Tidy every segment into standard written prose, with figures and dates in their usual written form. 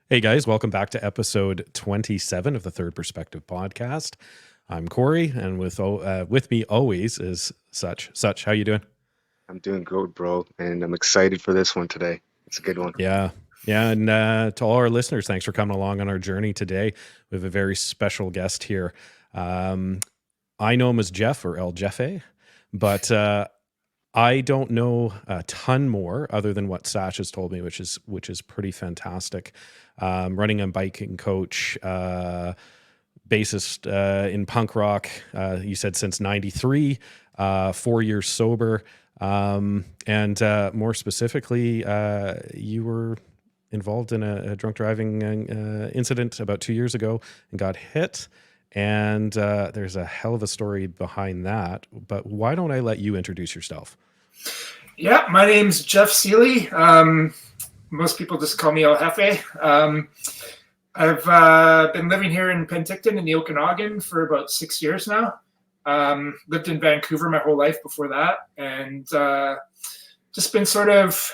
Hey guys, welcome back to episode 27 of the Third Perspective podcast. I'm Corey, and with me always is Such. How you doing? I'm doing good, bro, and I'm excited for this one today. It's a good one. Yeah, yeah, and to all our listeners, thanks for coming along on our journey today. We have a very special guest here. Um, I know him as Jeff or El Jeffe, but I don't know a ton more other than what Sash has told me, which is pretty fantastic. Running a biking coach, bassist in punk rock. You said since '93, 4 years sober, and more specifically, you were involved in a drunk driving incident about 2 years ago and got hit. And there's a hell of a story behind that. But why don't I let you introduce yourself? Yeah, my name's Jeff Seeley. Most people just call me El Jeffe. I've been living here in Penticton in the Okanagan for about 6 years now. Lived in Vancouver my whole life before that, and just been sort of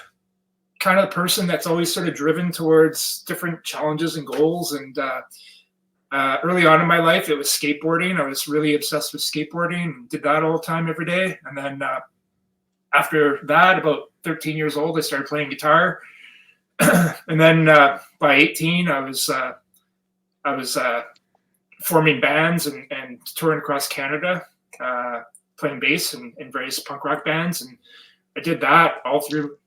kind of the person that's always sort of driven towards different challenges and goals. And early on in my life, it was skateboarding. I was really obsessed with skateboarding and did that all the time, every day. And then after that, about 13 years old, I started playing guitar. And then by 18, I was forming bands and touring across Canada, playing bass in various punk rock bands. And I did that all through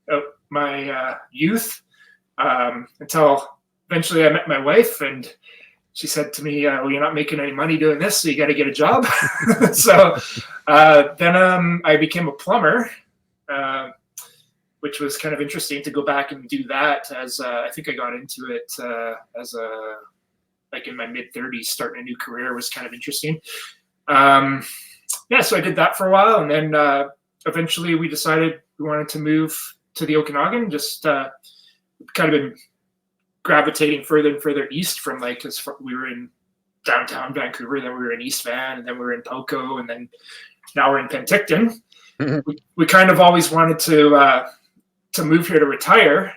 my youth until eventually I met my wife, and she said to me, well, you're not making any money doing this, so you got to get a job. So then I became a plumber, which was kind of interesting to go back and do that, as I think I got into it as like in my mid-30s. Starting a new career was kind of interesting. So I did that for a while, and then eventually we decided we wanted to move to the Okanagan. Just kind of been gravitating further and further east from, like, because we were in downtown Vancouver, then we were in East Van, and then we were in Poco, and then now we're in Penticton. We kind of always wanted to move here to retire.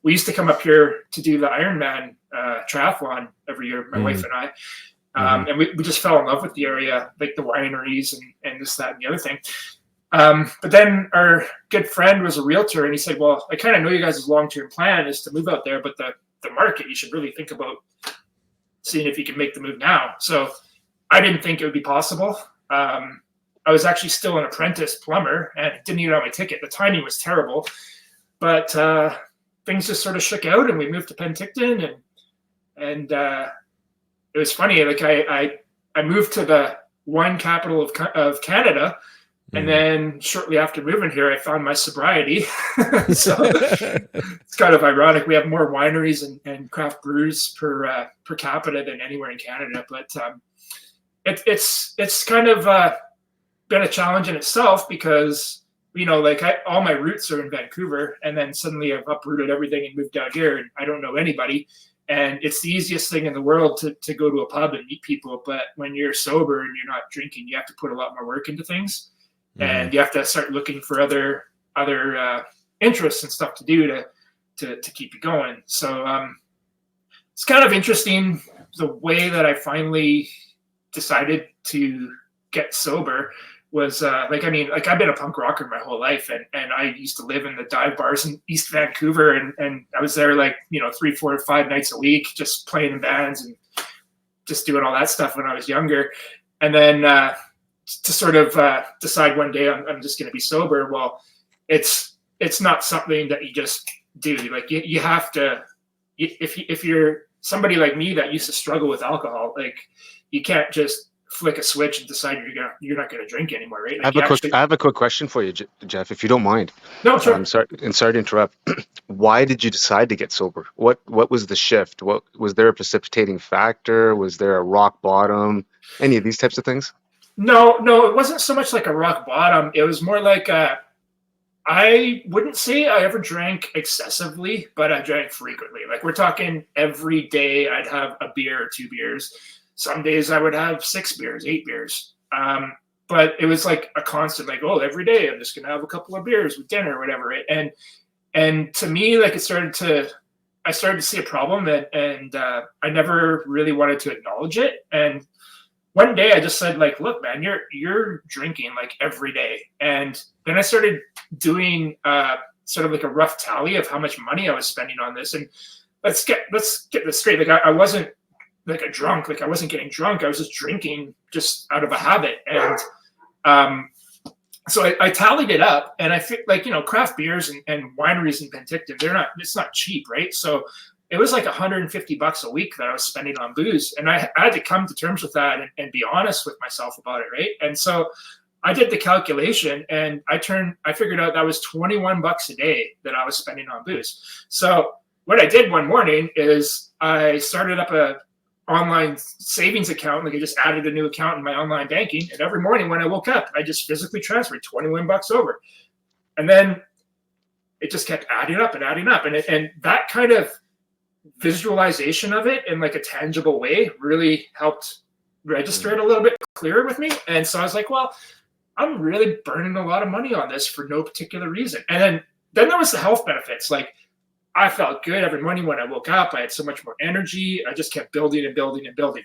We used to come up here to do the Ironman triathlon every year, my wife and I. And we just fell in love with the area, like the wineries and this, that, and the other thing. But then our good friend was a realtor, and he said, well, I kind of know you guys' long-term plan is to move out there, but the market, you should really think about seeing if you can make the move now. So I didn't think it would be possible. I was actually still an apprentice plumber and didn't even have my ticket. The timing was terrible, but things just sort of shook out, and we moved to Penticton, and it was funny. Like I moved to the wine capital of Canada, and then shortly after moving here, I found my sobriety. So it's kind of ironic. We have more wineries and craft brews per capita than anywhere in Canada, but it's kind of been a challenge in itself, because all my roots are in Vancouver, and then suddenly I've uprooted everything and moved out here, and I don't know anybody. And it's the easiest thing in the world to go to a pub and meet people, but when you're sober and you're not drinking, you have to put a lot more work into things, and you have to start looking for other interests and stuff to do to keep you going. So it's kind of interesting the way that I finally decided to get sober. Was I've been a punk rocker my whole life, and I used to live in the dive bars in East Vancouver, and I was there 3, 4, 5 nights a week, just playing in bands and just doing all that stuff when I was younger. And then to sort of decide one day I'm just going to be sober. Well, it's not something that you just do. Like you have to, if you're somebody like me that used to struggle with alcohol, like you can't just flick a switch and decide you're not going to drink anymore, right? Like I have a quick question for you, Jeff, if you don't mind. No, sure. I'm sorry to interrupt. Why did you decide to get sober? What was the shift? What was there a precipitating factor? Was there a rock bottom? Any of these types of things? No, it wasn't so much like a rock bottom. It was more like I wouldn't say I ever drank excessively, but I drank frequently. Like we're talking every day I'd have a beer or 2 beers. Some days I would have 6 beers, 8 beers. But it was like a constant, like, oh, every day I'm just going to have a couple of beers with dinner or whatever. Right? And to me, like it started to, I started to see a problem, and I never really wanted to acknowledge it. And one day I just said, like, look, man, you're drinking like every day. And then I started doing sort of like a rough tally of how much money I was spending on this. And let's get this straight. Like I wasn't like a drunk, like I wasn't getting drunk. I was just drinking just out of a habit. And so I tallied it up, and I feel like, craft beers and wineries in Penticton, it's not cheap, right? So it was like $150 a week that I was spending on booze. And I had to come to terms with that and be honest with myself about it, right? And so I did the calculation, and I figured out that was $21 a day that I was spending on booze. So what I did one morning is I started up a online savings account. Like I just added a new account in my online banking. And every morning when I woke up, I just physically transferred $21 over. And then it just kept adding up and adding up. And that kind of visualization of it in like a tangible way really helped register it a little bit clearer with me. And so I was like, well, I'm really burning a lot of money on this for no particular reason. And then there was the health benefits. Like I felt good every morning when I woke up. I had so much more energy. I just kept building and building and building.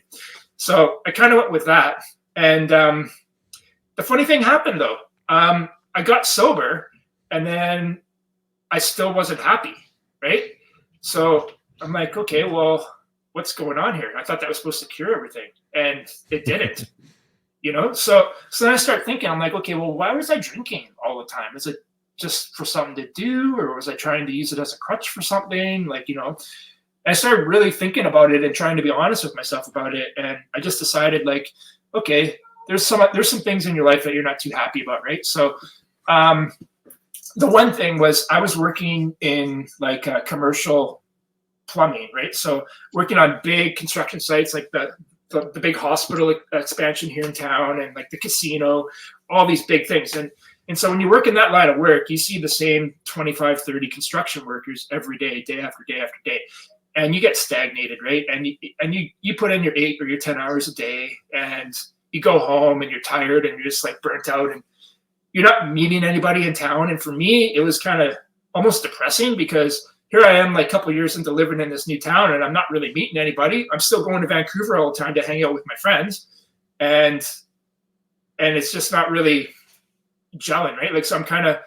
So I kind of went with that. And the funny thing happened though. I got sober, and then I still wasn't happy, right? So I'm like, okay, well, what's going on here? I thought that was supposed to cure everything, and it didn't. So then I start thinking, I'm like, okay, well, why was I drinking all the time? Is it just for something to do, or was I trying to use it as a crutch for something? I started really thinking about it and trying to be honest with myself about it. And I just decided, like, okay, there's some things in your life that you're not too happy about, right? So the one thing was I was working in like commercial plumbing, right? So working on big construction sites, like the big hospital expansion here in town, and like the casino, all these big things. And so when you work in that line of work, you see the same 25, 30 construction workers every day, day after day after day. And you get stagnated, right? And you put in your 8 or your 10 hours a day, and you go home and you're tired and you're just like burnt out, and you're not meeting anybody in town. And for me, it was kind of almost depressing, because here I am like a couple years into living in this new town, and I'm not really meeting anybody. I'm still going to Vancouver all the time to hang out with my friends. And it's just not really gelling, right? Like, so I'm kind of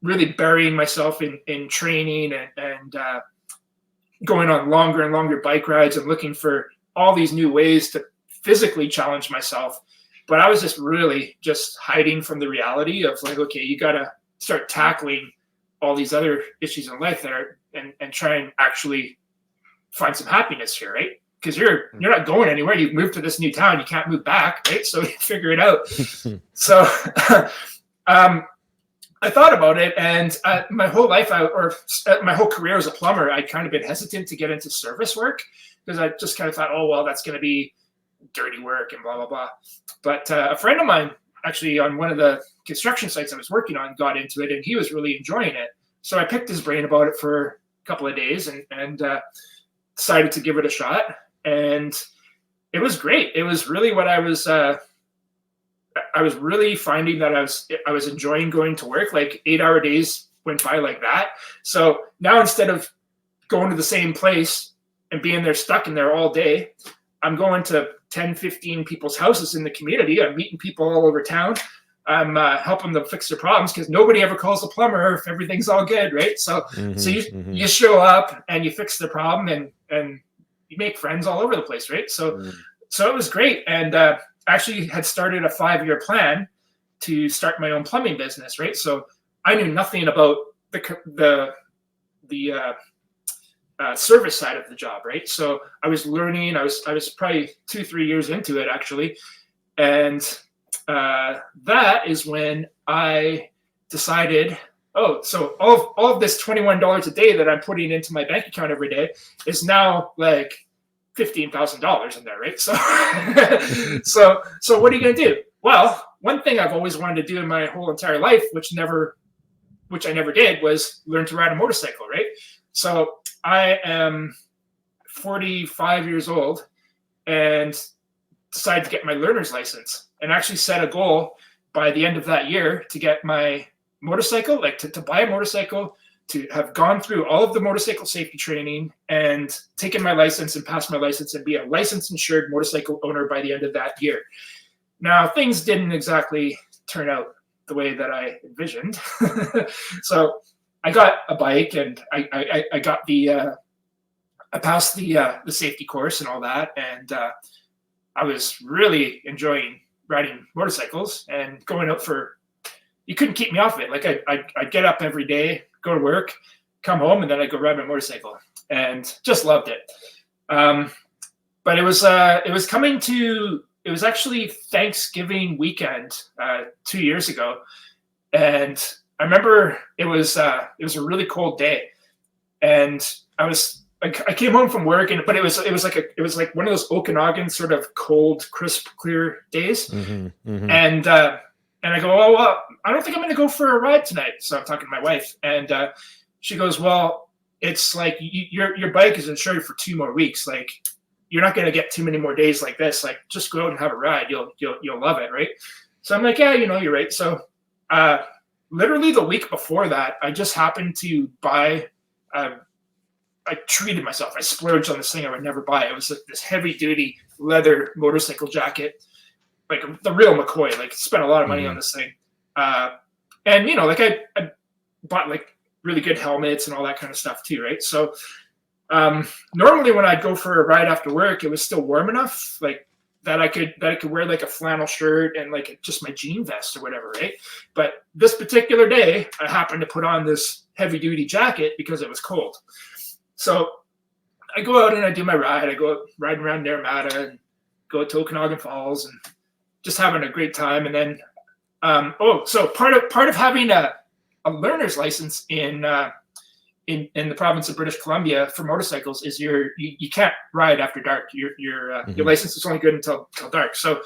really burying myself in training and going on longer and longer bike rides and looking for all these new ways to physically challenge myself. But I was just really just hiding from the reality of like, okay, you got to start tackling all these other issues in life that are, and try and actually find some happiness here, right? Because you're not going anywhere. You've moved to this new town. You can't move back, right? So you figure it out. So I thought about it, and my whole life, my whole career as a plumber, I'd kind of been hesitant to get into service work, because I just kind of thought, oh, well, that's going to be dirty work and blah, blah, blah. But a friend of mine, actually on one of the construction sites I was working on, got into it, and he was really enjoying it. So I picked his brain about it for a couple of days and decided to give it a shot. And it was great. It was really what I was really finding that I was enjoying going to work. Like 8-hour days went by like that. So now, instead of going to the same place and being there, stuck in there all day, I'm going to 10, 15 people's houses in the community. I'm meeting people all over town. I'm helping them fix their problems, because nobody ever calls a plumber if everything's all good, right? So you show up and you fix the problem, and you make friends all over the place, right? So it was great. And actually had started a 5-year plan to start my own plumbing business, right? So I knew nothing about the service side of the job, right? So I was learning. I was probably 2-3 years into it, actually, and that is when I decided, oh, so all of this $21 a day that I'm putting into my bank account every day is now like $15,000 in there, right? So what are you gonna do? Well, one thing I've always wanted to do in my whole entire life, which I never did, was learn to ride a motorcycle, right? So I am 45 years old and decided to get my learner's license, and actually set a goal by the end of that year to get my motorcycle, like to buy a motorcycle, to have gone through all of the motorcycle safety training and taken my license and passed my license and be a licensed insured motorcycle owner by the end of that year. Now, things didn't exactly turn out the way that I envisioned. So I got a bike, and I got I passed the safety course and all that, and I was really enjoying riding motorcycles and going out for. You couldn't keep me off it. Like I'd get up every day, go to work, come home, and then I'd go ride my motorcycle, and just loved it. But it was coming to. It was actually Thanksgiving weekend 2 years ago, and I remember it was a really cold day, and I came home from work, but it was like one of those Okanagan sort of cold, crisp, clear days, and I go, oh well, I don't think I'm going to go for a ride tonight. So I'm talking to my wife, and she goes, well, it's like your bike is insured for 2 more weeks, like. You're not going to get too many more days like this. Like, just go out and have a ride. You'll love it, right? So I'm like, yeah, you're right. So, literally the week before that, I just happened to buy. I treated myself. I splurged on this thing I would never buy. It was this heavy duty leather motorcycle jacket, like the real McCoy. Like, spent a lot of money on this thing, and like I bought like really good helmets and all that kind of stuff too, right? So. Normally when I'd go for a ride after work, it was still warm enough, like that I could wear like a flannel shirt and like just my jean vest or whatever, right? But this particular day, I happened to put on this heavy duty jacket because it was cold. So I go out and I do my ride. I go riding around Naramata and go to Okanagan Falls and just having a great time. And then, so part of having a learner's license in the province of British Columbia for motorcycles is you can't ride after dark. Your license is only good until dark. So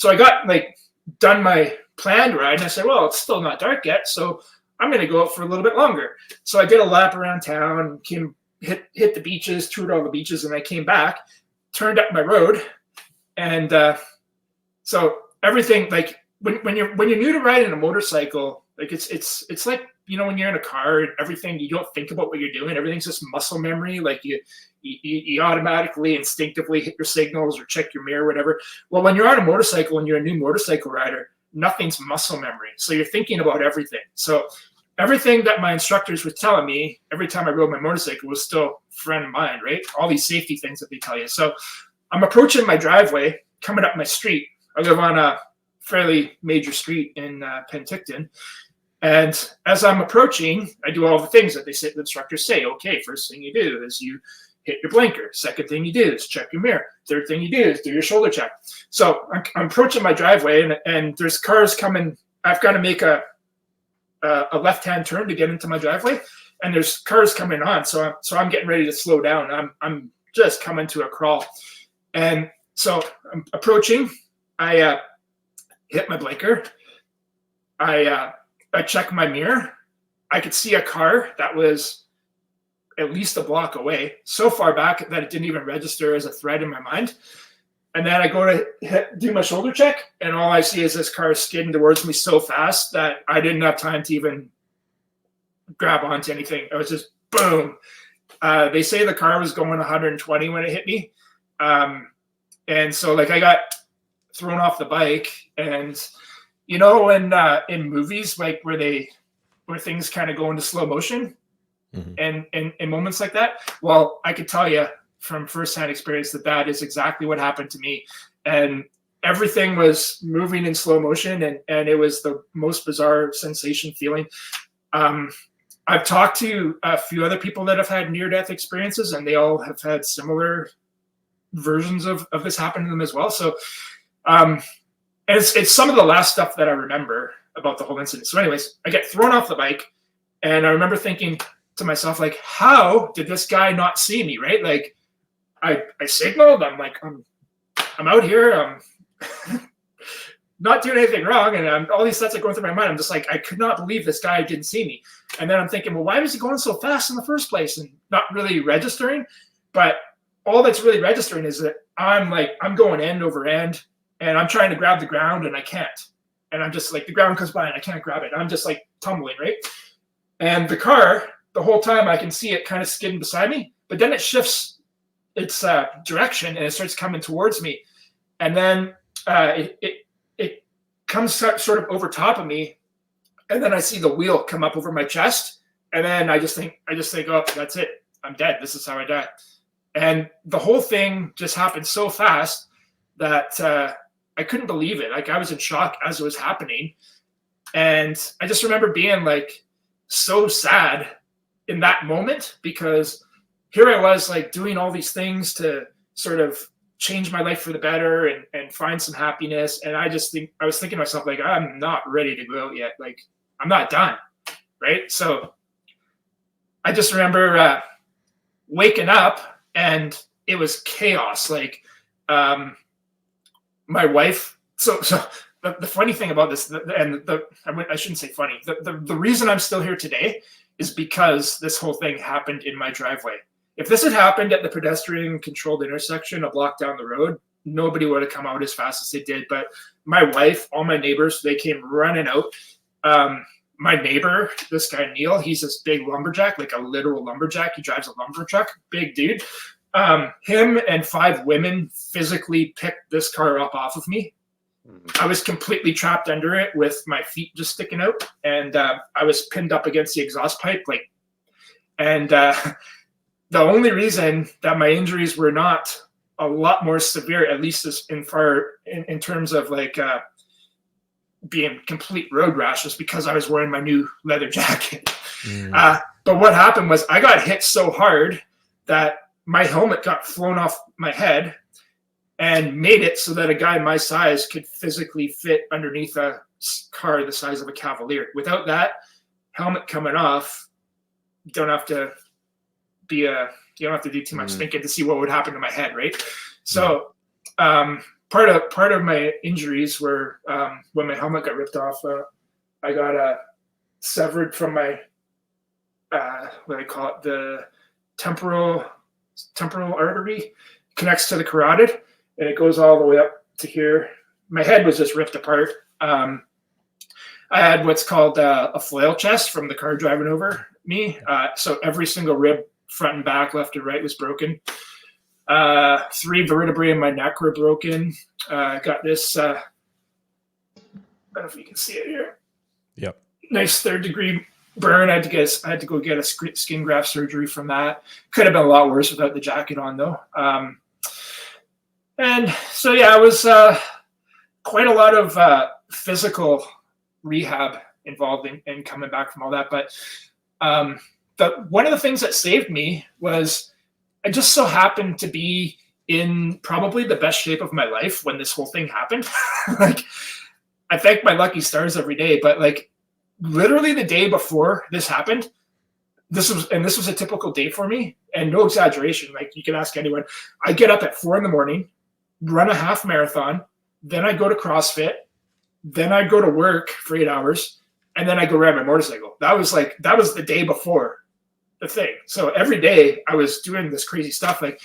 I got like done my planned ride, and I said, well, it's still not dark yet, so I'm going to go out for a little bit longer. So I did a lap around town, hit the beaches, toured all the beaches, and I came back, turned up my road, and so everything, like when you're new to riding a motorcycle, like it's like, when you're in a car and everything, you don't think about what you're doing. Everything's just muscle memory. Like you automatically, instinctively hit your signals or check your mirror, whatever. Well, when you're on a motorcycle and you're a new motorcycle rider, nothing's muscle memory. So you're thinking about everything. So everything that my instructors were telling me every time I rode my motorcycle was still front of mind, right? All these safety things that they tell you. So I'm approaching my driveway, coming up my street. I live on a fairly major street in Penticton. And as I'm approaching, I do all the things that the instructors say. Okay, first thing you do is you hit your blinker. Second thing you do is check your mirror. Third thing you do is do your shoulder check. So I'm approaching my driveway, and there's cars coming. I've got to make a left-hand turn to get into my driveway, and there's cars coming on. So I'm getting ready to slow down. I'm just coming to a crawl, and so I'm approaching. I hit my blinker. I check my mirror. I could see a car that was at least a block away, so far back that it didn't even register as a threat in my mind. And then I go to do my shoulder check, and all I see is this car skidding towards me so fast that I didn't have time to even grab onto anything. It was just boom. They say the car was going 120 when it hit me. And so like I got thrown off the bike, and in movies, like where things kind of go into slow motion, and in moments like that, well, I could tell you from firsthand experience that is exactly what happened to me. And everything was moving in slow motion, and it was the most bizarre sensation feeling. I've talked to a few other people that have had near-death experiences, and they all have had similar versions of this happen to them as well. So, and it's some of the last stuff that I remember about the whole incident. So anyways, I get thrown off the bike, and I remember thinking to myself, like, how did this guy not see me, right? Like, I signaled. I'm like, I'm out here. I'm not doing anything wrong. And all these thoughts are going through my mind. I'm just like, I could not believe this guy didn't see me. And then I'm thinking, well, why was he going so fast in the first place? And not really registering. But all that's really registering is that I'm going end over end, and I'm trying to grab the ground, and I can't. And I'm just like, the ground comes by and I can't grab it. I'm just like tumbling, right? And the car the whole time I can see it kind of skidding beside me, but then it shifts its direction and it starts coming towards me. And then it comes sort of over top of me. And then I see the wheel come up over my chest. And then I just think, oh, that's it. I'm dead. This is how I die. And the whole thing just happened so fast that I couldn't believe it. Like, I was in shock as it was happening. And I just remember being like so sad in that moment, because here I was like doing all these things to sort of change my life for the better and find some happiness. And I was thinking to myself, like, I'm not ready to go out yet. Like, I'm not done. Right. So I just remember waking up and it was chaos. Like, my wife. So the funny thing about this, I shouldn't say funny. The reason I'm still here today is because this whole thing happened in my driveway. If this had happened at the pedestrian controlled intersection a block down the road, nobody would have come out as fast as they did. But my wife, all my neighbors, they came running out. My neighbor, this guy Neil, he's this big lumberjack, like a literal lumberjack. He drives a lumber truck, big dude. Him and 5 women physically picked this car up off of me. I was completely trapped under it with my feet just sticking out, and I was pinned up against the exhaust pipe. The only reason that my injuries were not a lot more severe, at least in terms of like being complete road rash, was because I was wearing my new leather jacket. But what happened was I got hit so hard that my helmet got flown off my head and made it so that a guy my size could physically fit underneath a car the size of a Cavalier. Without that helmet coming off, you don't have to do too much thinking to see what would happen to my head, right? So part of my injuries were when my helmet got ripped off. I got severed from my what I call it, the temporal artery, connects to the carotid, and it goes all the way up to here. My head was just ripped apart. I had what's called a flail chest from the car driving over me. So every single rib, front and back, left and right, was broken. 3 vertebrae in my neck were broken. Got this, I don't know if you can see it here. Yep. Nice 3rd-degree burn. I had to go get a skin graft surgery from that. Could have been a lot worse without the jacket on, though. And so, yeah, it was quite a lot of physical rehab involved in coming back from all that. But one of the things that saved me was I just so happened to be in probably the best shape of my life when this whole thing happened. Like, I thank my lucky stars every day, but like literally the day before this happened, this was a typical day for me, and no exaggeration. Like, you can ask anyone. I get up at 4 a.m, run a half marathon, then I go to CrossFit, then I go to work for 8 hours, and then I go ride my motorcycle. That was the day before the thing. So every day I was doing this crazy stuff. Like,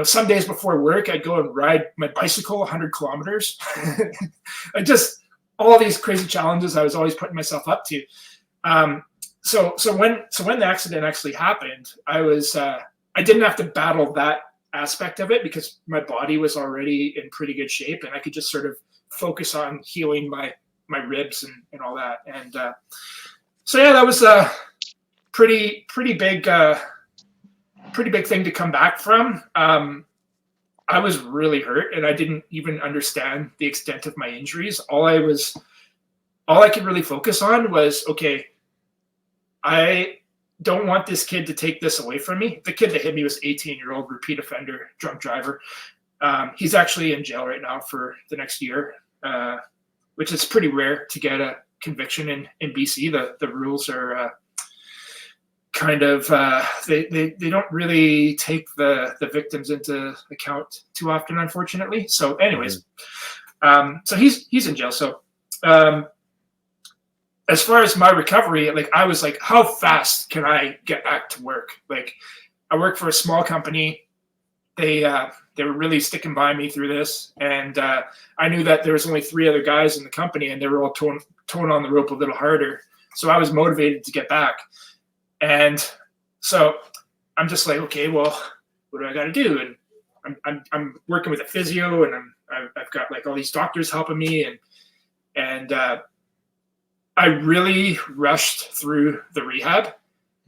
some days before work, I'd go and ride my bicycle 100 kilometers. I just, all these crazy challenges I was always putting myself up to. So when the accident actually happened, I didn't have to battle that aspect of it because my body was already in pretty good shape, and I could just sort of focus on healing my ribs and all that. And so yeah, that was a pretty big thing to come back from. I was really hurt, and I didn't even understand the extent of my injuries. All I could really focus on was, okay, I don't want this kid to take this away from me. The kid that hit me was 18-year-old repeat offender, drunk driver. He's actually in jail right now for the next year, which is pretty rare to get a conviction in BC. The rules are kind of they don't really take the victims into account too often, unfortunately. So anyways, so he's in jail. So as far as my recovery, like, I was like, how fast can I get back to work? Like, I work for a small company. They were really sticking by me through this, and I knew that there was only 3 other guys in the company, and they were all towing on the rope a little harder. So I was motivated to get back. And So I'm just like, okay, well, what do I got to do? And I'm working with a physio, and I've got like all these doctors helping me, and I really rushed through the rehab,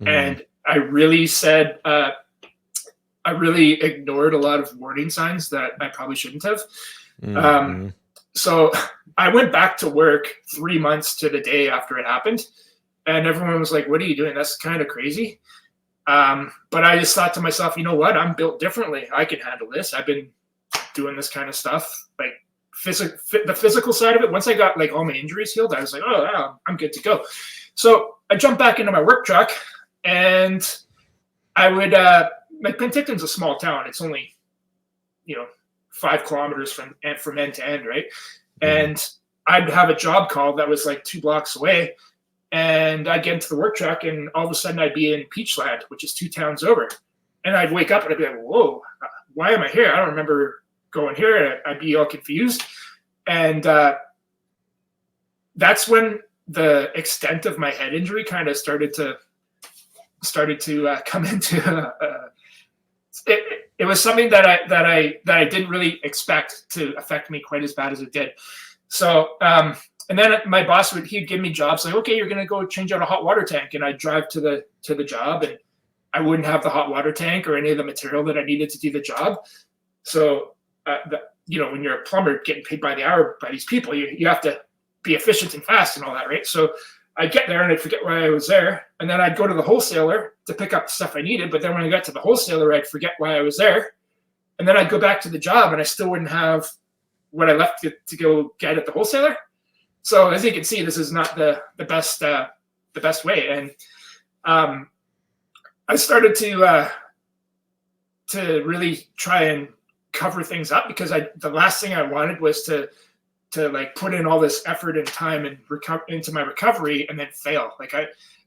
and I really said, I really ignored a lot of warning signs that I probably shouldn't have. So I went back to work 3 months to the day after it happened, and everyone was like, "What are you doing? That's kind of crazy." But I just thought to myself, you know what? I'm built differently. I can handle this. I've been doing this kind of stuff, like the physical side of it. Once I got like all my injuries healed, I was like, oh, yeah, I'm good to go. So I jumped back into my work truck, and I would, like Penticton's a small town. It's only, 5 kilometers from end to end, right? And I'd have a job call that was like 2 blocks away, and I'd get into the work truck, and all of a sudden I'd be in Peachland, which is 2 towns over. And I'd wake up and I'd be like, whoa, why am I here? I don't remember going here. I'd be all confused. And that's when the extent of my head injury kind of started to come into it was something that I didn't really expect to affect me quite as bad as it did. So and then my boss he'd give me jobs like, okay, you're gonna go change out a hot water tank, and I'd drive to the job, and I wouldn't have the hot water tank or any of the material that I needed to do the job. So when you're a plumber getting paid by the hour by these people, you have to be efficient and fast and all that, right? So I'd get there and I'd forget why I was there, and then I'd go to the wholesaler to pick up the stuff I needed. But then when I got to the wholesaler, I'd forget why I was there, and then I'd go back to the job, and I still wouldn't have what I left to go get at the wholesaler. So as you can see, this is not the best way. And I started to really try and cover things up, because the last thing I wanted was to like put in all this effort and time and into my recovery and then fail. Like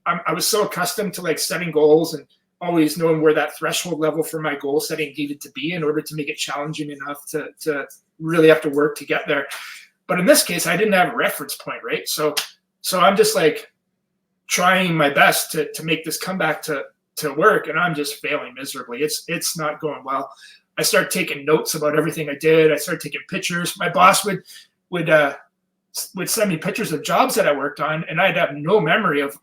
I was so accustomed to like setting goals and always knowing where that threshold level for my goal setting needed to be in order to make it challenging enough to really have to work to get there. But in this case, I didn't have a reference point, right? So I'm just like trying my best to make this comeback to work, and I'm just failing miserably. It's not going well. I started taking notes about everything I did. I started taking pictures. My boss would send me pictures of jobs that I worked on, and I'd have no memory of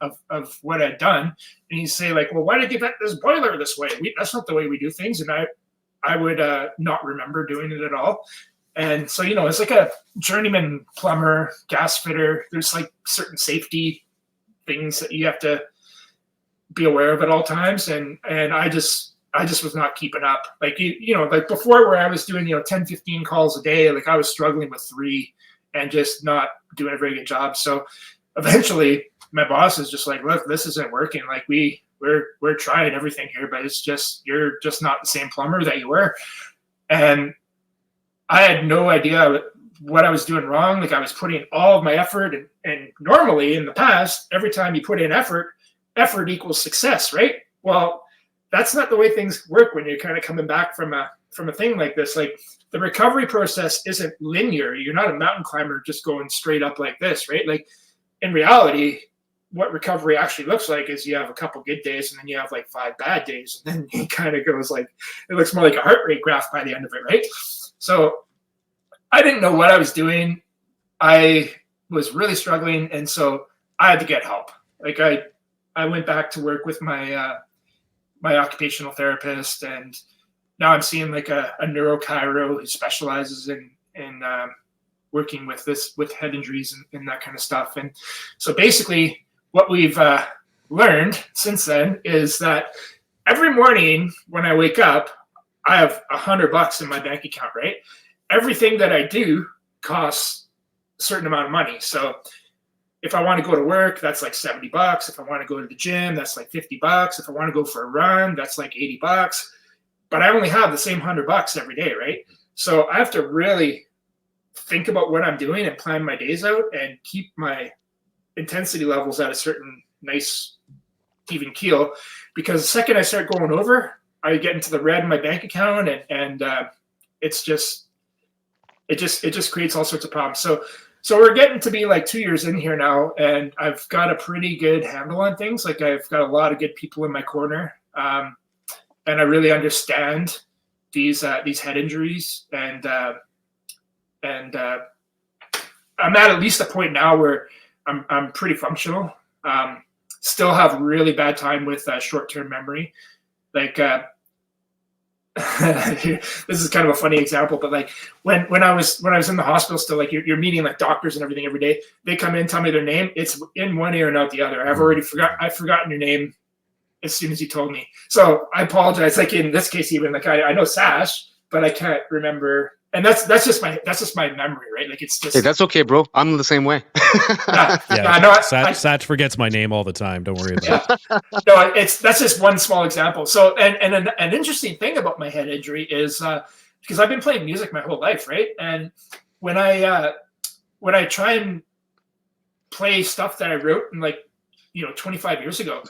what I'd done. And he'd say like, well, why did you get this boiler this way? That's not the way we do things. And I would not remember doing it at all. And so, it's like a journeyman plumber, gas fitter. There's like certain safety things that you have to be aware of at all times. And I just was not keeping up. Like, like before, where I was doing, 10, 15 calls a day, like I was struggling with 3 and just not doing a very good job. So eventually my boss is just like, look, this isn't working. Like we're trying everything here, but you're just not the same plumber that you were. And I had no idea what I was doing wrong. Like I was putting all of my effort, and normally in the past, every time you put in effort equals success, right? Well, that's not the way things work when you're kind of coming back from a thing like this. Like the recovery process isn't linear. You're not a mountain climber just going straight up like this, right? Like in reality, what recovery actually looks like is you have a couple good days, and then you have like 5 bad days, and then it kind of goes like, it looks more like a heart rate graph by the end of it, right? So I didn't know what I was doing. I was really struggling, and so I had to get help. Like I went back to work with my my occupational therapist, and now I'm seeing like a neurochiro who specializes in working with head injuries and that kind of stuff. And so basically what we've learned since then is that every morning when I wake up, I have $100 in my bank account, right? Everything that I do costs a certain amount of money. So if I want to go to work, that's like $70. If I want to go to the gym, that's like $50. If I want to go for a run, that's like $80. But I only have the same $100 every day, right? So I have to really think about what I'm doing and plan my days out and keep my intensity levels at a certain nice even keel, because the second I start going over, I get into the red in my bank account, and it just creates all sorts of problems. So we're getting to be like 2 years in here now, and I've got a pretty good handle on things. Like I've got a lot of good people in my corner. and I really understand these head injuries, and I'm at least a point now where I'm pretty functional. Still have really bad time with short-term memory. Like this is kind of a funny example, but like when I was in the hospital still, like you're meeting like doctors and everything every day. They come in, tell me their name. It's in one ear and out the other. I've forgotten your name as soon as you told me. So I apologize. Like in this case, even like I know Sash, but I can't remember. And that's just my memory, right? Like it's just. Hey, that's okay, bro. I'm the same way. Satch forgets my name all the time. Don't worry about it. No, that's just one small example. So, and an interesting thing about my head injury is because I've been playing music my whole life, right? And when I try and play stuff that I wrote in 25 years ago,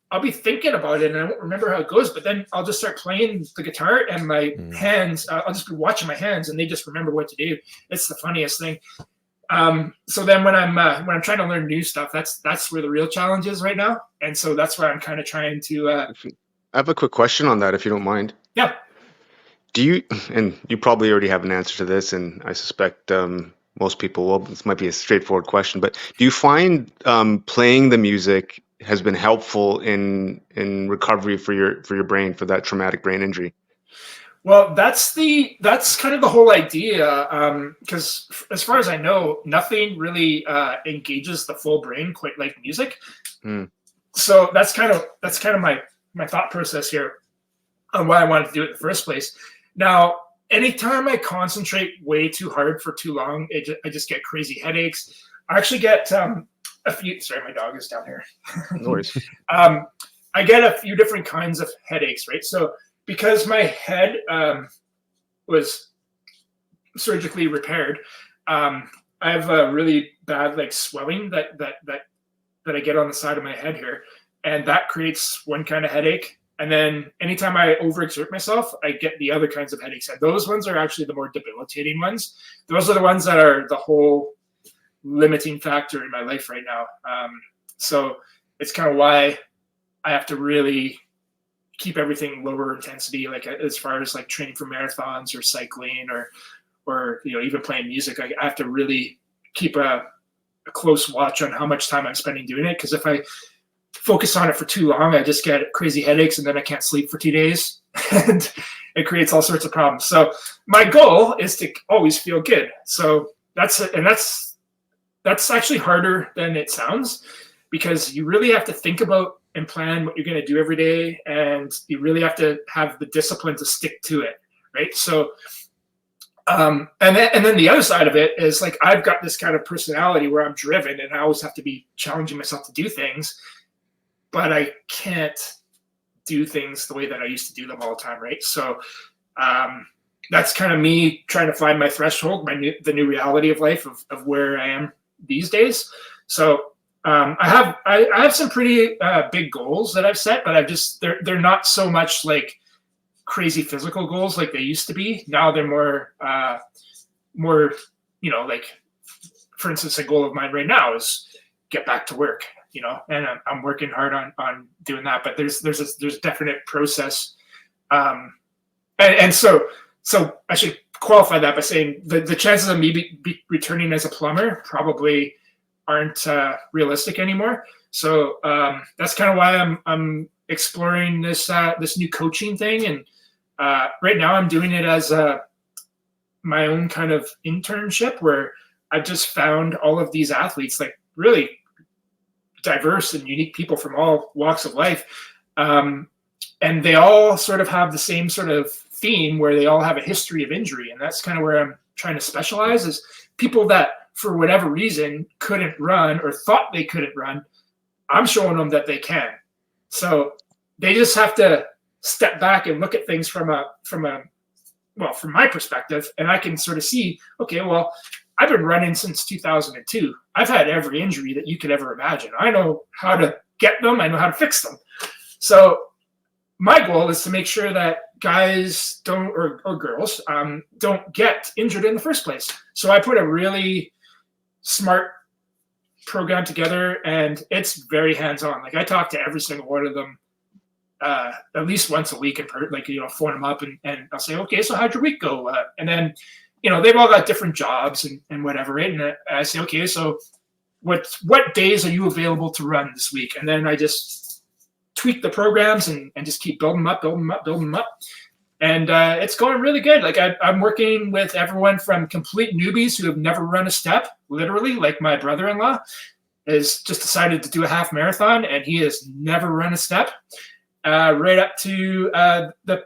I'll be thinking about it and I won't remember how it goes, but then I'll just start playing the guitar and my hands, I'll just be watching my hands and they just remember what to do. It's the funniest thing. So then when I'm trying to learn new stuff, that's where the real challenge is right now. And so that's where I'm kind of trying to, I have a quick question on that, if you don't mind. Yeah. Do you, and you probably already have an answer to this, and I suspect most people will, this might be a straightforward question, but do you find playing the music has been helpful in recovery for your brain, for that traumatic brain injury? Well, that's kind of the whole idea, because as far as I know, nothing really engages the full brain quite like music. So that's kind of my thought process here on why I wanted to do it in the first place. Now, anytime I concentrate way too hard for too long, I just get crazy headaches. I actually get sorry, my dog is down here. No worries. I get a few different kinds of headaches, right? So because my head was surgically repaired, I have a really bad swelling that I get on the side of my head here, and that creates one kind of headache. And then anytime I overexert myself, I get the other kinds of headaches. And those ones are actually the more debilitating ones. Those are the ones that are the whole limiting factor in my life right now. So it's kind of why I have to really keep everything lower intensity, like as far as training for marathons or cycling or even playing music. I have to really keep a close watch on how much time I'm spending doing it, because if I focus on it for too long, I just get crazy headaches and then I can't sleep for 2 days and it creates all sorts of problems. So my goal is to always feel good. So that's actually harder than it sounds, because you really have to think about and plan what you're going to do every day, and you really have to have the discipline to stick to it, right? So and then the other side of it is I've got this kind of personality where I'm driven and I always have to be challenging myself to do things, but I can't do things the way that I used to do them all the time, right? So that's kind of me trying to find my threshold, the new reality of life of where I am these days. So I have some pretty big goals that I've set, but they're not so much crazy physical goals like they used to be. Now they're more for instance, a goal of mine right now is get back to work, and I'm working hard on doing that. But there's a definite process, and so I should qualify that by saying the chances of me be returning as a plumber probably aren't realistic anymore. So that's kind of why I'm exploring this new coaching thing, and right now I'm doing it as my own kind of internship, where I've just found all of these athletes, really diverse and unique people from all walks of life, and they all sort of have the same sort of theme, where they all have a history of injury. And that's kind of where I'm trying to specialize, is people that for whatever reason couldn't run or thought they couldn't run. I'm showing them that they can. So they just have to step back and look at things from my perspective, and I can sort of see, okay, well, I've been running since 2002. I've had every injury that you could ever imagine. I know how to get them. I know how to fix them. So my goal is to make sure that guys don't, or girls, don't get injured in the first place. So I put a really smart program together, and it's very hands-on. I talk to every single one of them at least once a week, and phone them up and I'll say, okay, so how'd your week go? And then, they've all got different jobs and whatever, right? And I say, okay, so what days are you available to run this week? And then I just tweak the programs and just keep building them up. And it's going really good. Like I'm working with everyone from complete newbies who have never run a step, literally, like my brother-in-law has just decided to do a half marathon and he has never run a step, right up to the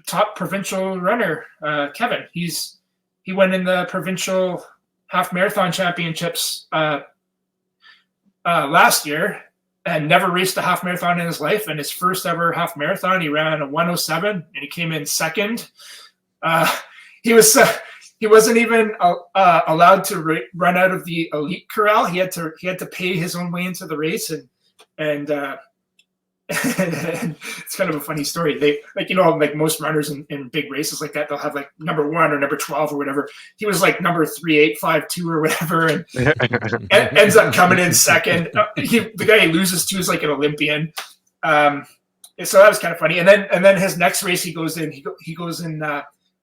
top provincial runner, Kevin. He went in the provincial half marathon championships last year and never raced a half marathon in his life. And his first ever half marathon, he ran a 1:07 and he came in second. He wasn't even allowed to run out of the elite corral. He had to pay his own way into the race, and it's kind of a funny story. They like most runners in big races like that, they'll have like number 1 or number 12 or whatever. He was like number 3852 or whatever, and ends up coming in second. The guy he loses to is like an Olympian. So that was kind of funny. And then his next race he goes in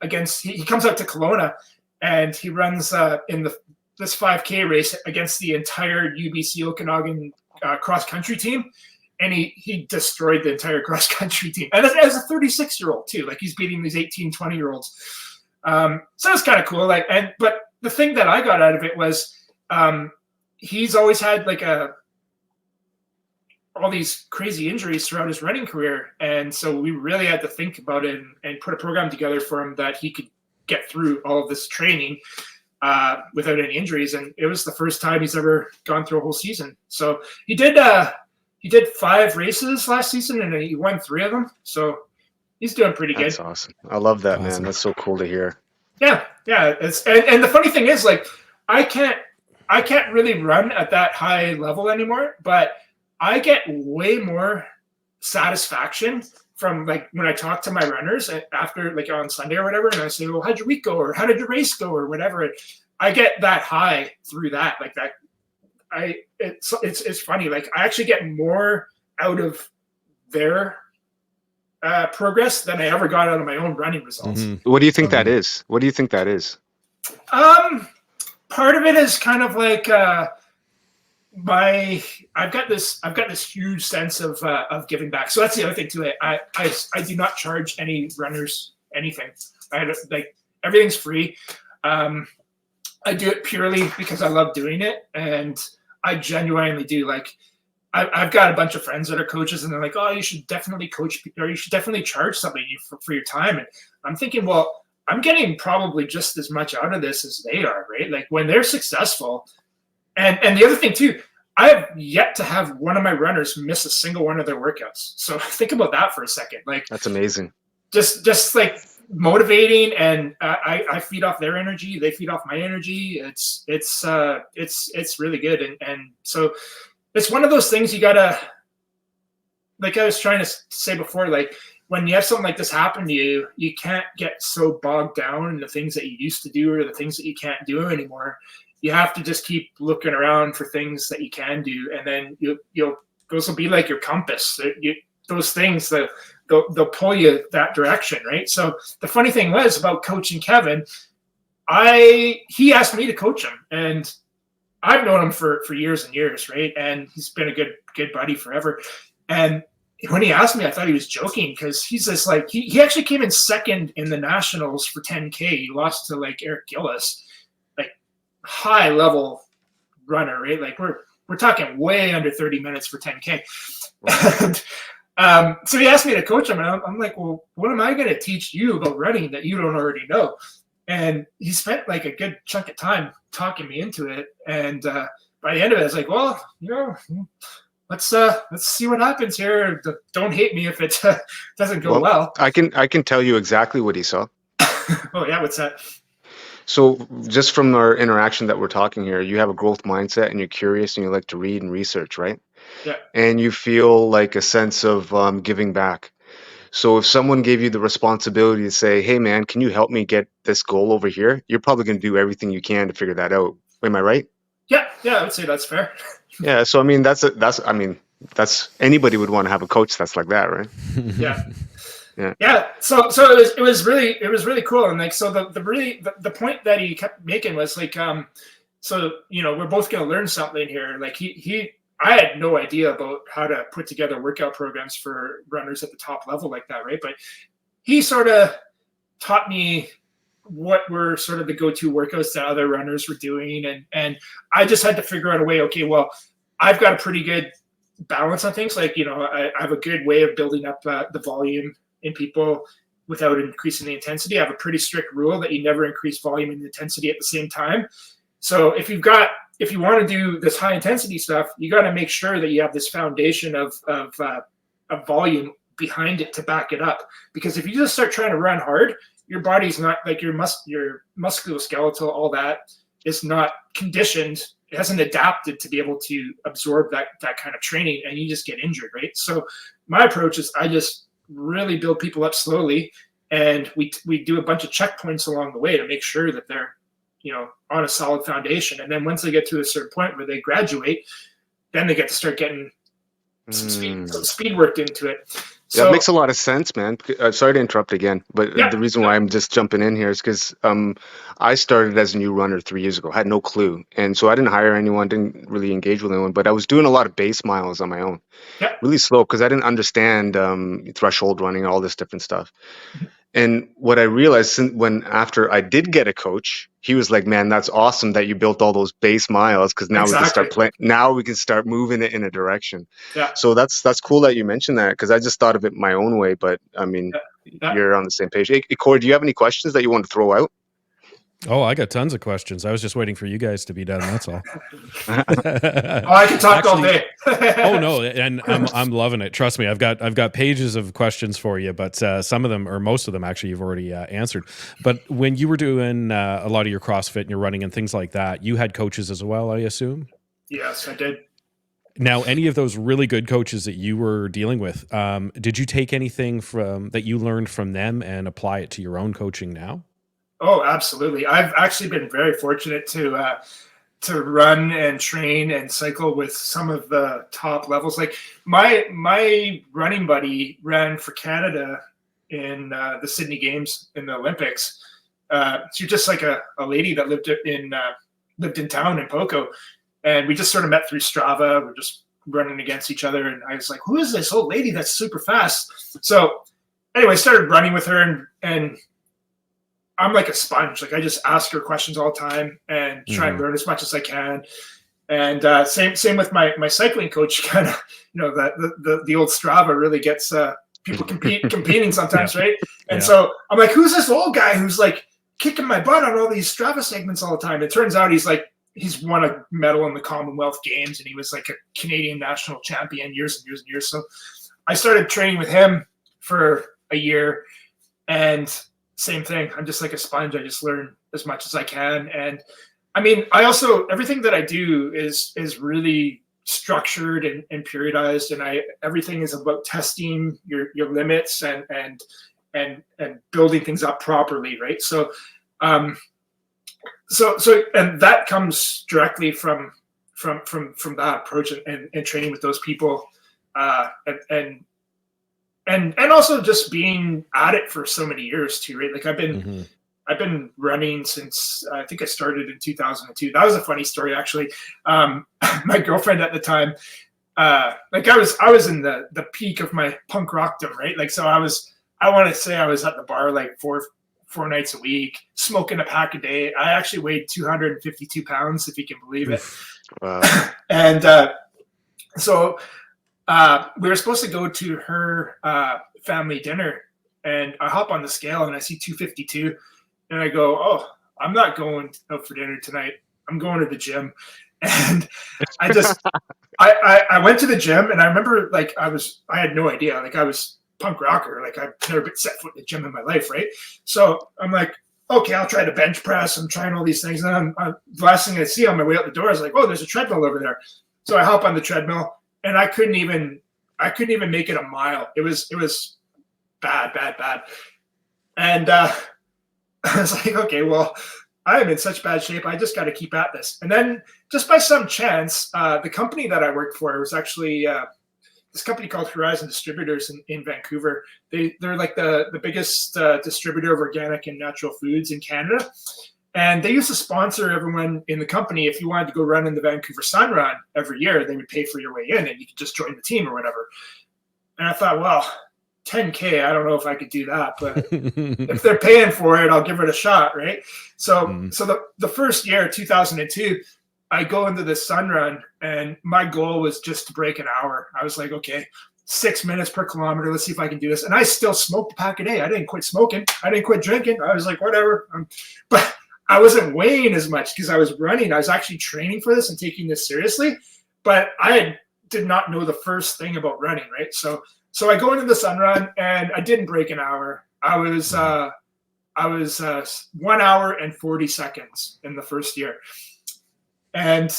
against he comes out to Kelowna and he runs in this 5K race against the entire UBC Okanagan cross country team. And he destroyed the entire cross country team. And as a 36-year-old too, like he's beating these 18, 20-year-olds. So it's kind of cool. But the thing that I got out of it was he's always had like all these crazy injuries throughout his running career. And so we really had to think about it and put a program together for him that he could get through all of this training without any injuries. And it was the first time he's ever gone through a whole season. So he did 5 races last season and he won 3 of them. So he's doing pretty good. That's awesome. I love that, man. That's so cool to hear. Yeah. It's and the funny thing is, like, I can't really run at that high level anymore, but I get way more satisfaction from like when I talk to my runners after like on Sunday or whatever, and I say, well, how'd your week go? Or how did your race go? Or whatever. I get that high through that, like that. It's funny. Like I actually get more out of their progress than I ever got out of my own running results. Mm-hmm. What do you think that is? What do you think that is? Part of it is kind of like I've got this huge sense of giving back. So that's the other thing too. I do not charge any runners anything. Like everything's free. I do it purely because I love doing it, and I genuinely do. Like I've got a bunch of friends that are coaches, and they're like, "Oh, you should definitely coach, or you should definitely charge somebody for your time." And I'm thinking, well, I'm getting probably just as much out of this as they are, right? Like when they're successful. And the other thing too, I have yet to have one of my runners miss a single one of their workouts. So think about that for a second. Like that's amazing. Just like motivating, and I feed off their energy. They feed off my energy. It's really good. And so it's one of those things you gotta, like I was trying to say before, like when you have something like this happen to you, you can't get so bogged down in the things that you used to do or the things that you can't do anymore. You have to just keep looking around for things that you can do, and then you'll those will be like your compass. Those things that they'll pull you that direction, right? So the funny thing was about coaching Kevin, he asked me to coach him, and I've known him for years and years, right? And he's been a good buddy forever. And when he asked me, I thought he was joking, because he's just like he actually came in second in the nationals for 10K. He lost to like Eric Gillis. High level runner, right? Like we're talking way under 30 minutes for 10K. And, so he asked me to coach him, and I'm like, well, what am I going to teach you about running that you don't already know? And he spent like a good chunk of time talking me into it. And by the end of it, I was like, well, let's see what happens here. Don't hate me if it doesn't go well. I can tell you exactly what he saw. Oh yeah, what's that? So just from our interaction that we're talking here, you have a growth mindset and you're curious and you like to read and research, right? Yeah. And you feel like a sense of giving back. So if someone gave you the responsibility to say, hey, man, can you help me get this goal over here? You're probably going to do everything you can to figure that out. Am I right? Yeah, I would say that's fair. Yeah. So, I mean, that's anybody would want to have a coach that's like that, right? Yeah. Yeah. Yeah. So it was really cool. And like, so the point that he kept making was like, so, you know, we're both going to learn something here. Like I had no idea about how to put together workout programs for runners at the top level like that. Right. But he sort of taught me what were sort of the go-to workouts that other runners were doing. And I just had to figure out a way, okay, well, I've got a pretty good balance on things. Like, you know, I have a good way of building up the volume in people without increasing the intensity. I have a pretty strict rule that you never increase volume and intensity at the same time. So if you want to do this high intensity stuff, you got to make sure that you have this foundation of volume behind it to back it up. Because if you just start trying to run hard, your body's not like your musculoskeletal, all that is not conditioned. It hasn't adapted to be able to absorb that kind of training, and you just get injured, right? So my approach is I just really build people up slowly, and we do a bunch of checkpoints along the way to make sure that they're, you know, on a solid foundation. And then once they get to a certain point where they graduate, then they get to start getting some speed worked into it. So, that makes a lot of sense, man. Sorry to interrupt again, but the reason why I'm just jumping in here is because I started as a new runner 3 years ago. I had no clue. And so I didn't hire anyone, didn't really engage with anyone, but I was doing a lot of base miles on my own. Yeah. Really slow because I didn't understand threshold running, all this different stuff. And what I realized after I did get a coach, he was like, "Man, that's awesome that you built all those base miles because now we can start playing. Now we can start moving it in a direction." Yeah. So that's cool that you mentioned that because I just thought of it my own way. But I mean, you're on the same page. Hey, Corey, do you have any questions that you want to throw out? Oh, I got tons of questions. I was just waiting for you guys to be done. That's all. I can talk all day. Oh no, and I'm loving it. Trust me, I've got pages of questions for you, but some of them, or most of them, actually, you've already answered. But when you were doing a lot of your CrossFit and your running and things like that, you had coaches as well, I assume. Yes, I did. Now, any of those really good coaches that you were dealing with, did you take anything that you learned from them and apply it to your own coaching now? Oh, absolutely. I've actually been very fortunate to run and train and cycle with some of the top levels. Like my running buddy ran for Canada in the Sydney Games in the Olympics. She's just like a lady that lived in town in Poco, and we just sort of met through Strava. We're just running against each other, and I was like, "Who is this old lady that's super fast?" So anyway, I started running with her, and I'm like a sponge. Like I just ask her questions all the time and try and learn as much as I can. And same with my cycling coach. Kind of, you know, the old Strava really gets people competing sometimes, right? And so I'm like, who's this old guy who's like kicking my butt on all these Strava segments all the time? It turns out he's won a medal in the Commonwealth Games, and he was like a Canadian national champion years and years and years. So I started training with him for a year, and same thing. I'm just like a sponge. I just learn as much as I can. And I mean, I also, everything that I do is really structured and periodized. And everything is about testing your limits and building things up properly. Right. So, and that comes directly from that approach and training with those people, and also just being at it for so many years too, right? Like I've been running since I think I started in 2002. That was a funny story actually. My girlfriend at the time, like I was in the peak of my punk rockdom, right? Like so I want to say I was at the bar like four nights a week, smoking a pack a day. I actually weighed 252 pounds, if you can believe it. Wow. And so we were supposed to go to her family dinner, and I hop on the scale and I see 252, and I go, "Oh, I'm not going out for dinner tonight. I'm going to the gym." And I just, I went to the gym, and I remember like I had no idea, like I was punk rocker, like I've never been set foot in the gym in my life, right? So I'm like, okay, I'll try to bench press. I'm trying all these things, and the last thing I see on my way out the door is like, oh, there's a treadmill over there. So I hop on the treadmill. And I couldn't even make it a mile. It was bad. And I was like, okay, well, I am in such bad shape. I just got to keep at this. And then just by some chance, the company that I worked for was actually this company called Horizon Distributors in Vancouver. They're like the biggest distributor of organic and natural foods in Canada. And they used to sponsor everyone in the company. If you wanted to go run in the Vancouver Sun Run every year, they would pay for your way in and you could just join the team or whatever. And I thought, well, 10K, I don't know if I could do that, but if they're paying for it, I'll give it a shot, right? So the first year, 2002, I go into the Sun Run and my goal was just to break an hour. I was like, okay, 6 minutes per kilometer. Let's see if I can do this. And I still smoked a pack a day. I didn't quit smoking. I didn't quit drinking. I was like, whatever. But I wasn't weighing as much because I was running. I was actually training for this and taking this seriously, but I did not know the first thing about running, right? So I go into the Sun Run and I didn't break an hour. I was 1 hour and 40 seconds in the first year. And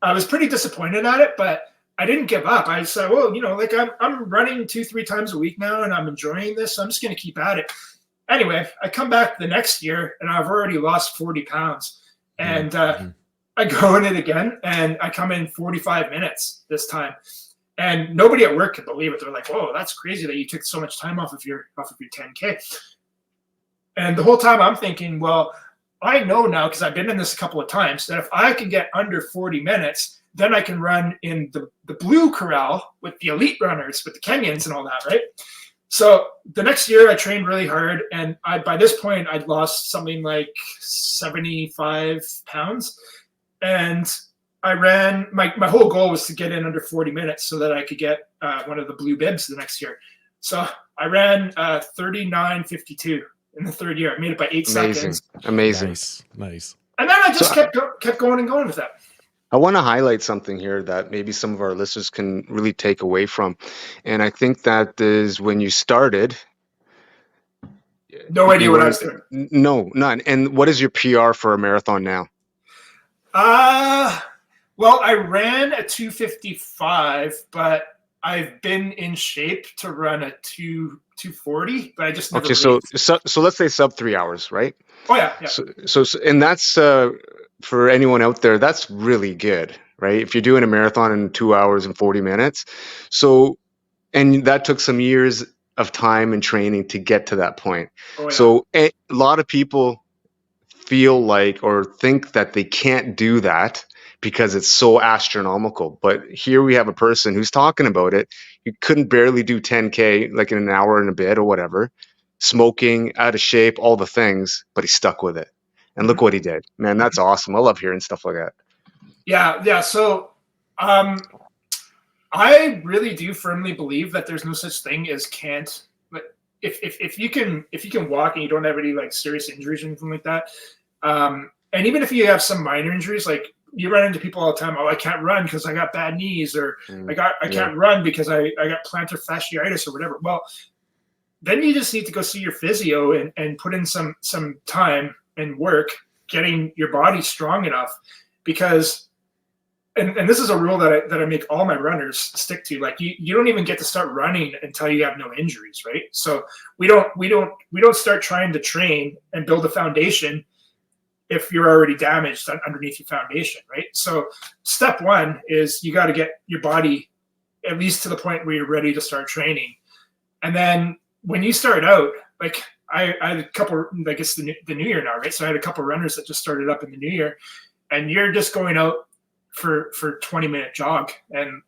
I was pretty disappointed at it, but I didn't give up. I said, well, like I'm running 2-3 times a week now and I'm enjoying this. So I'm just going to keep at it. Anyway, I come back the next year and I've already lost 40 pounds. And I go in it again and I come in 45 minutes this time. And nobody at work could believe it. They're like, whoa, that's crazy that you took so much time off of your 10K. And the whole time I'm thinking, well, I know now, because I've been in this a couple of times, that if I can get under 40 minutes, then I can run in the blue corral with the elite runners, with the Kenyans and all that, right? So the next year I trained really hard, and by this point I'd lost something like 75 pounds, and I ran. My whole goal was to get in under 40 minutes so that I could get one of the blue bibs the next year. So I ran 39:52 in the third year. I made it by 8 seconds. Amazing, nice. And then I just kept going and going with that. I want to highlight something here that maybe some of our listeners can really take away from. And I think that is when you started. No idea what I was doing. No, none. And what is your PR for a marathon now? Well, I ran a 2:55, but I've been in shape to run a 2:40, but I just never. Okay, so let's say sub 3 hours, right? Oh yeah. So and that's for anyone out there, that's really good, right? If you're doing a marathon in 2 hours and 40 minutes. So, and that took some years of time and training to get to that point. Oh, yeah. So a lot of people feel like or think that they can't do that because it's so astronomical. But here we have a person who's talking about it. You couldn't barely do 10K like in an hour and a bit or whatever, smoking, out of shape, all the things, but he stuck with it. And look what he did. Man, that's awesome. I love hearing stuff like that. Yeah. So I really do firmly believe that there's no such thing as can't. But if you can walk and you don't have any like serious injuries or anything like that, and even if you have some minor injuries, like you run into people all the time, oh, I can't run because I got bad knees, or I can't run because I got plantar fasciitis or whatever. Well, then you just need to go see your physio and put in some time and work getting your body strong enough, because and this is a rule that I make all my runners stick to. Like you don't even get to start running until you have no injuries, right? So we don't start trying to train and build a foundation if you're already damaged underneath your foundation, right? So step one is you got to get your body at least to the point where you're ready to start training. And then when you start out, like I had a couple, like it's the new year now, right? So I had a couple runners that just started up in the new year, and you're just going out for 20-minute jog, and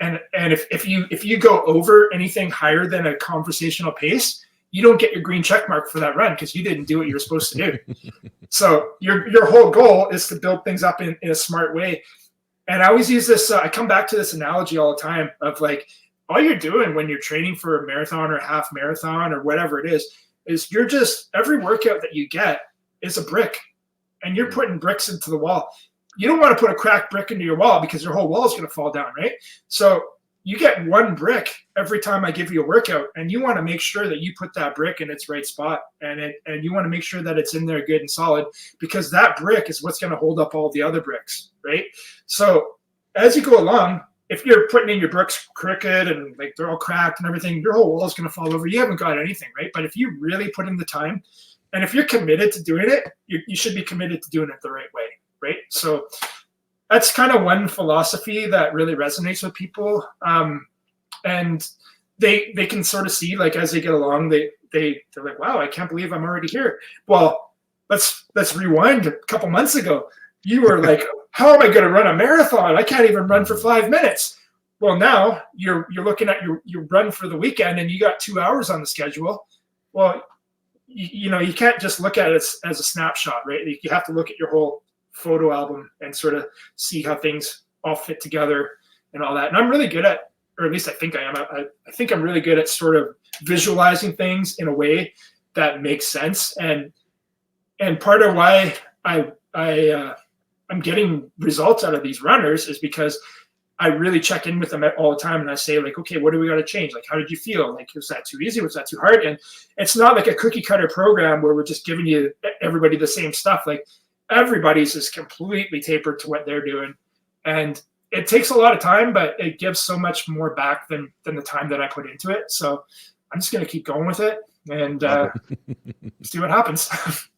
if you go over anything higher than a conversational pace, you don't get your green check mark for that run because you didn't do what you were supposed to do. So your whole goal is to build things up in a smart way. And I always use this. I come back to this analogy all the time of like, all you're doing when you're training for a marathon or a half marathon or whatever it is you're just, every workout that you get is a brick, and you're putting bricks into the wall. You don't want to put a cracked brick into your wall because your whole wall is going to fall down, right? So you get one brick every time I give you a workout, and you want to make sure that you put that brick in its right spot, and you want to make sure that it's in there good and solid, because that brick is what's going to hold up all the other bricks, right? So as you go along, if you're putting in your bricks crooked and like they're all cracked and everything, your whole wall is going to fall over. You haven't got anything, right? But if you really put in the time, and if you're committed to doing it, you should be committed to doing it the right way, right? So that's kind of one philosophy that really resonates with people. And they can sort of see, like, as they get along, they're like, wow, I can't believe I'm already here. Well, let's rewind a couple months ago. You were like, how am I going to run a marathon? I can't even run for 5 minutes. Well, now you're looking at your run for the weekend and you got 2 hours on the schedule. Well, you can't just look at it as a snapshot, right? You have to look at your whole photo album and sort of see how things all fit together and all that. And I'm really good at, or at least I think I am. I think I'm really good at sort of visualizing things in a way that makes sense. And part of why I'm getting results out of these runners is because I really check in with them all the time, and I say, like, okay, what do we got to change? Like, how did you feel? Like, was that too easy? Was that too hard? And it's not like a cookie cutter program where we're just giving you everybody the same stuff. Like, everybody's is completely tapered to what they're doing, and it takes a lot of time, but it gives so much more back than the time that I put into it. So I'm just going to keep going with it and see what happens.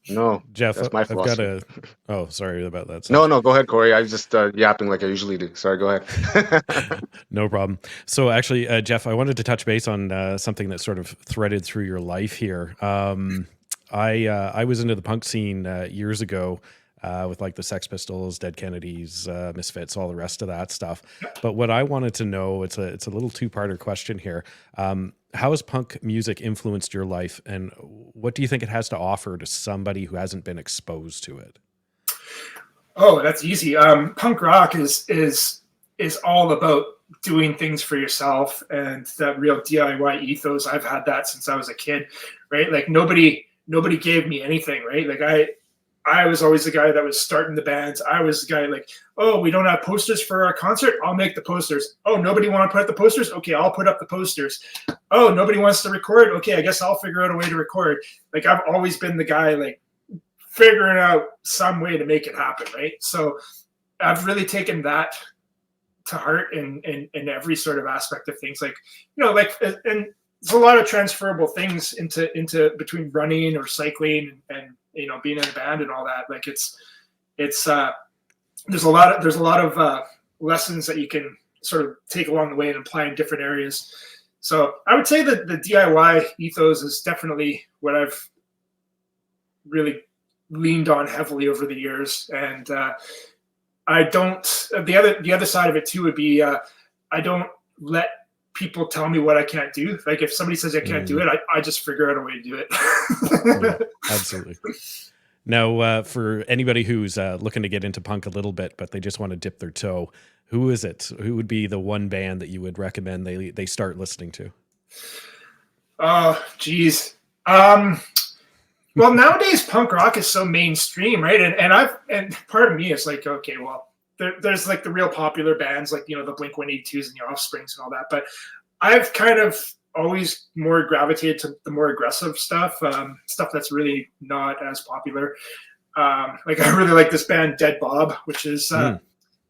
No, Jeff, that's my philosophy. Oh, sorry about that. No, go ahead, Corey. I was just yapping like I usually do. Sorry, go ahead. No problem. So actually, Jeff, I wanted to touch base on something that sort of threaded through your life here. I was into the punk scene years ago with like the Sex Pistols, Dead Kennedys, Misfits, all the rest of that stuff. But what I wanted to know, it's a little two-parter question here. How has punk music influenced your life, and what do you think it has to offer to somebody who hasn't been exposed to it? Oh, that's easy. Punk rock is all about doing things for yourself and that real DIY ethos. I've had that since I was a kid, right? Like nobody gave me anything, right? Like I was always the guy that was starting the bands. I was the guy like, oh, we don't have posters for our concert. I'll make the posters. Oh, nobody want to put up the posters? Okay, I'll put up the posters. Oh, nobody wants to record? Okay, I guess I'll figure out a way to record. Like I've always been the guy like figuring out some way to make it happen, right? So I've really taken that to heart in every sort of aspect of things. Like, like, and there's a lot of transferable things into between running or cycling and being in a band and all that. Like it's there's a lot of lessons that you can sort of take along the way and apply in different areas. So I would say that the DIY ethos is definitely what I've really leaned on heavily over the years. And I don't, the other side of it too would be, I don't let people tell me what I can't do. Like if somebody says I can't do it, I just figure out a way to do it. Yeah, absolutely. Now, for anybody who's looking to get into punk a little bit, but they just want to dip their toe, who is it? Who would be the one band that you would recommend they start listening to? Oh, geez. Well, nowadays punk rock is so mainstream, right? And part of me is like, okay, well, there's like the real popular bands, like the Blink-182s and the Offsprings and all that. But I've kind of always more gravitated to the more aggressive stuff, stuff that's really not as popular. Like I really like this band Dead Bob, which is the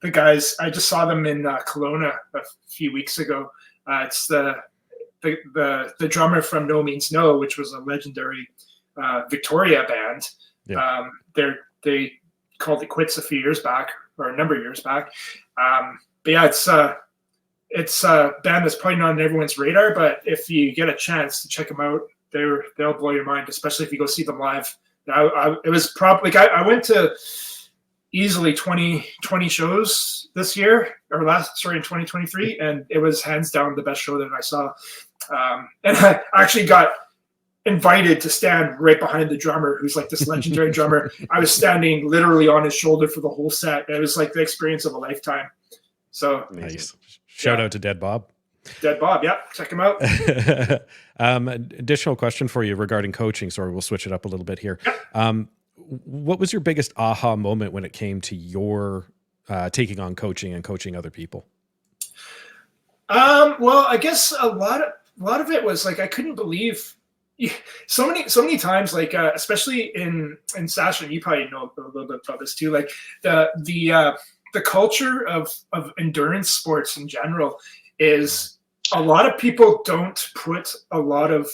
guys. I just saw them in Kelowna a few weeks ago. It's the drummer from No Means No, which was a legendary Victoria band. Yeah. They called it quits a few years back, or a number of years back. But yeah, it's a band that's probably not on everyone's radar, but if you get a chance to check them out, they'll blow your mind, especially if you go see them live. It was probably like I went to easily 20 shows this year, or in 2023, and it was hands down the best show that I saw. And I actually got invited to stand right behind the drummer, who's like this legendary drummer. I was standing literally on his shoulder for the whole set. It was like the experience of a lifetime. So nice. Shout out to Dead Bob. Dead Bob, yeah, check him out. Additional question for you regarding coaching. Sorry, we'll switch it up a little bit here. What was your biggest aha moment when it came to your taking on coaching and coaching other people? Well, I guess a lot of it was like I couldn't believe so many times, like especially in Saskatchewan, you probably know a little bit about this too. Like the culture of endurance sports in general is a lot of people don't put a lot of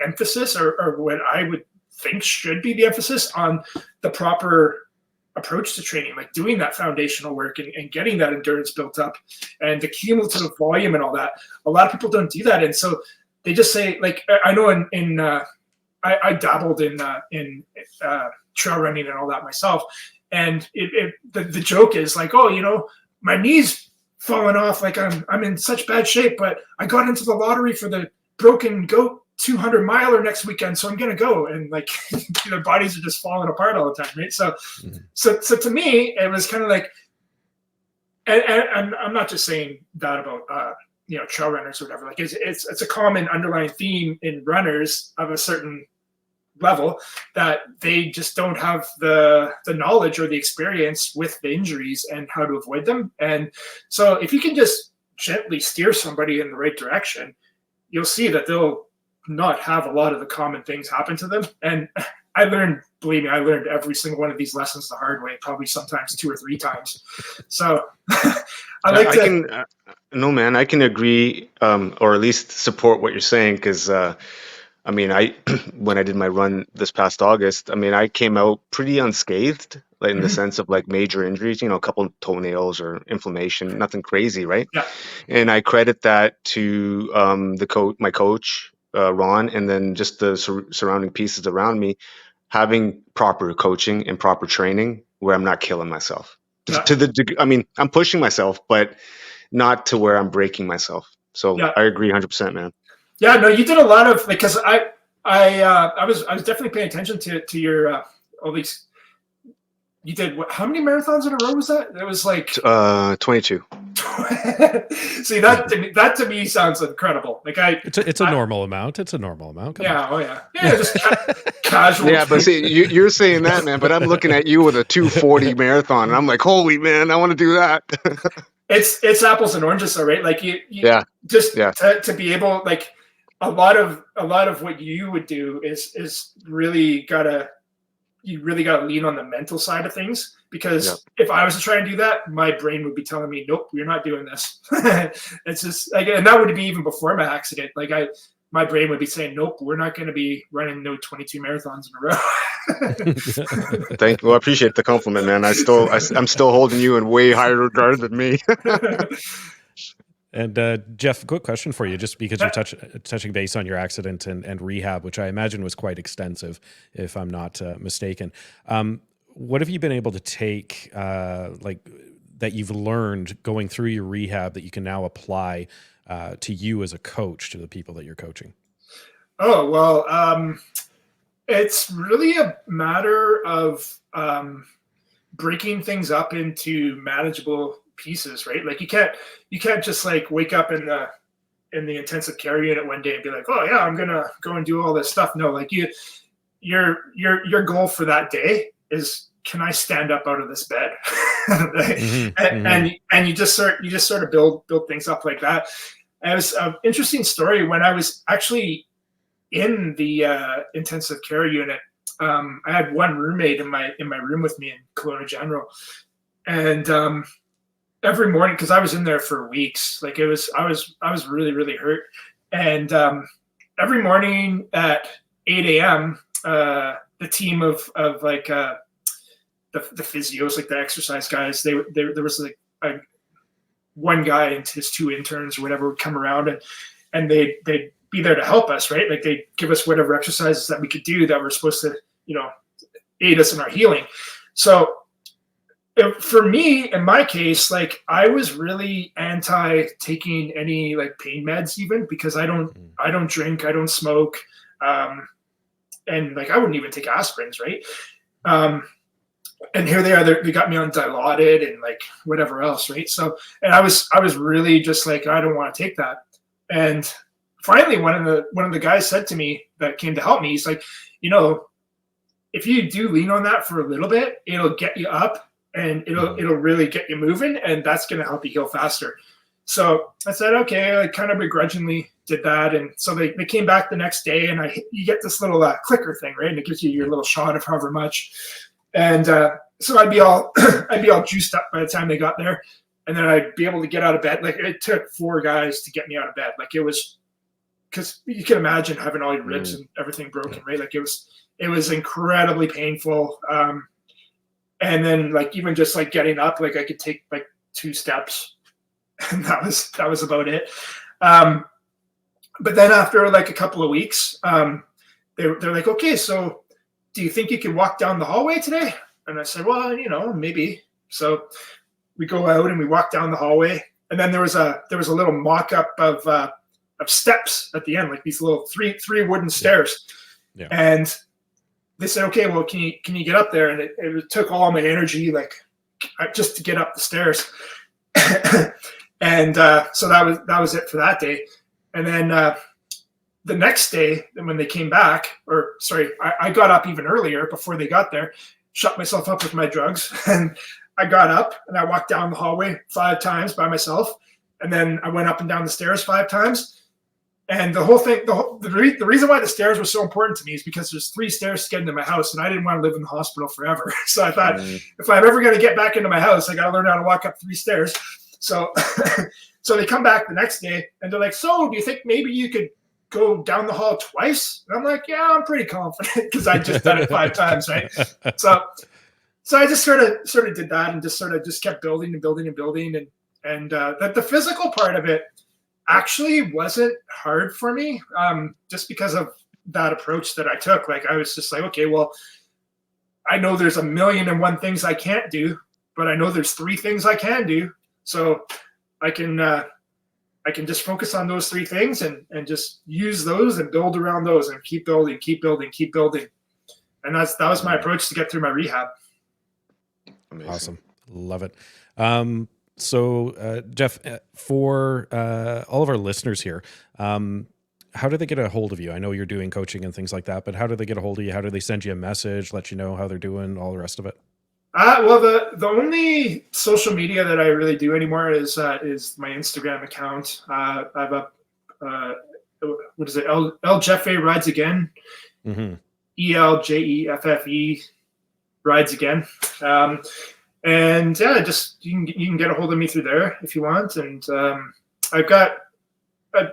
emphasis or what I would think should be the emphasis on the proper approach to training, like doing that foundational work and getting that endurance built up and the cumulative volume and all that. A lot of people don't do that. And so they just say, like, I know I dabbled in trail running and all that myself. And the joke is like, oh, you know, my knee's falling off. Like I'm in such bad shape, but I got into the lottery for the Broken Goat 200 miler next weekend, so I'm gonna go. And like their bodies are just falling apart all the time, right? So to me, it was kind of like, and I'm not just saying that about you know, trail runners or whatever. Like it's a common underlying theme in runners of a certain level that they just don't have the knowledge or the experience with the injuries and how to avoid them. And so if you can just gently steer somebody in the right direction, you'll see that they'll not have a lot of the common things happen to them. And I learned, believe me, I learned every single one of these lessons the hard way, probably sometimes 2 or 3 times. So no, man, I can agree, or at least support what you're saying. Cause, I mean, when I did my run this past August, I mean, I came out pretty unscathed, like in the sense of like major injuries, you know, a couple of toenails or inflammation, nothing crazy, right? Yeah. And I credit that to my coach, Ron, and then just the surrounding pieces around me having proper coaching and proper training where I'm not killing myself. Just to the degree, I mean, I'm pushing myself, but not to where I'm breaking myself. So I agree 100%, man. Yeah, no, you did a lot of, because I was definitely paying attention to your all these. You did what? How many marathons in a row was that? It was like 22. See, that to me sounds incredible. Like it's a normal amount. It's a normal amount. Come on. Yeah, just casual. Yeah, but see, you're saying that, man. But I'm looking at you with a 2:40 marathon, and I'm like, holy man, I want to do that. It's apples and oranges, though, right? Like you to be able, like, a lot of what you would do is really you really gotta lean on the mental side of things, because if I was to try and do that, my brain would be telling me, nope, you're not doing this. It's just like, and that would be even before my accident. Like my brain would be saying, nope, we're not going to be running no 22 marathons in a row. Thank you. Well, I appreciate the compliment, man. I'm still holding you in way higher regard than me. And Jeff, quick question for you, just because you're touching base on your accident and rehab, which I imagine was quite extensive, if I'm not mistaken. What have you been able to take, like, that you've learned going through your rehab that you can now apply to you as a coach, to the people that you're coaching? Oh, well, it's really a matter of breaking things up into manageable pieces, right? Like you can't just like wake up in the intensive care unit one day and be like, oh yeah, I'm gonna go and do all this stuff. No, like your goal for that day is, can I stand up out of this bed? And you just sort of build things up like that. And it was an interesting story when I was actually in the intensive care unit. I had one roommate in my room with me in Kelowna General, and every morning, because I was in there for weeks, like I was really, really hurt. And every morning at 8 a.m., the team of like the physios, like the exercise guys, there was like one guy and his 2 interns or whatever would come around, and they'd be there to help us, right? Like they'd give us whatever exercises that we could do that were supposed to, you know, aid us in our healing. So for me, in my case, like I was really anti taking any like pain meds, even because I don't drink, I don't smoke, and like I wouldn't even take aspirins, right? And here they are, they got me on Dilaudid and like whatever else, right? So, and I was really just like, I don't want to take that. And finally, one of the guys said to me that came to help me, he's like, you know, if you do lean on that for a little bit, it'll get you up. And it'll really get you moving, and that's going to help you heal faster. So I said, okay, I kind of begrudgingly did that. And so they came back the next day, and you get this little clicker thing, right? And it gives you your little shot of however much. And so I'd be all juiced up by the time they got there, and then I'd be able to get out of bed. Like it took 4 guys to get me out of bed. Like it was, because you can imagine having all your ribs and everything broken, right? Like it was incredibly painful. And then like even just like getting up, like I could take like 2 steps, and that was about it. But then after like a couple of weeks, they're like, okay, so do you think you can walk down the hallway today? And I said, well, maybe. So we go out and we walk down the hallway, and then there was a little mock-up of steps at the end, like these little three wooden stairs. Yeah. And they said, okay, well, can you get up there? And it took all my energy, like just to get up the stairs. And so that was it for that day. And then the next day, when they came back, or sorry, I got up even earlier before they got there, shut myself up with my drugs, and I got up and I walked down the hallway 5 times by myself, and then I went up and down the stairs 5 times. And the whole thing, the reason why the stairs were so important to me is because there's 3 stairs to get into my house, and I didn't want to live in the hospital forever. So I thought, if I'm ever going to get back into my house, I got to learn how to walk up 3 stairs. So, so they come back the next day, and they're like, "So, do you think maybe you could go down the hall twice?" And I'm like, "Yeah, I'm pretty confident," because I just done it 5 times, right? So I just sort of did that, and just kept building and building and building, and that the physical part of it actually wasn't hard for me, just because of that approach that I took. Like I was just like, okay, well, I know there's 1,000,001 things I can't do, but I know there's 3 things I can do. So I can just focus on those 3 things and just use those and build around those and keep building. And that was my approach to get through my rehab. Amazing. Awesome. Love it. So, Jeff, for all of our listeners here, how do they get a hold of you? I know you're doing coaching and things like that, but how do they get a hold of you? How do they send you a message, let you know how they're doing, all the rest of it? Well, the only social media that I really do anymore is my Instagram account. I have a what is it? El Jeffe Rides Again. Mm-hmm. ELJEFFE Rides Again. And yeah, just you can get a hold of me through there if you want. And I've got a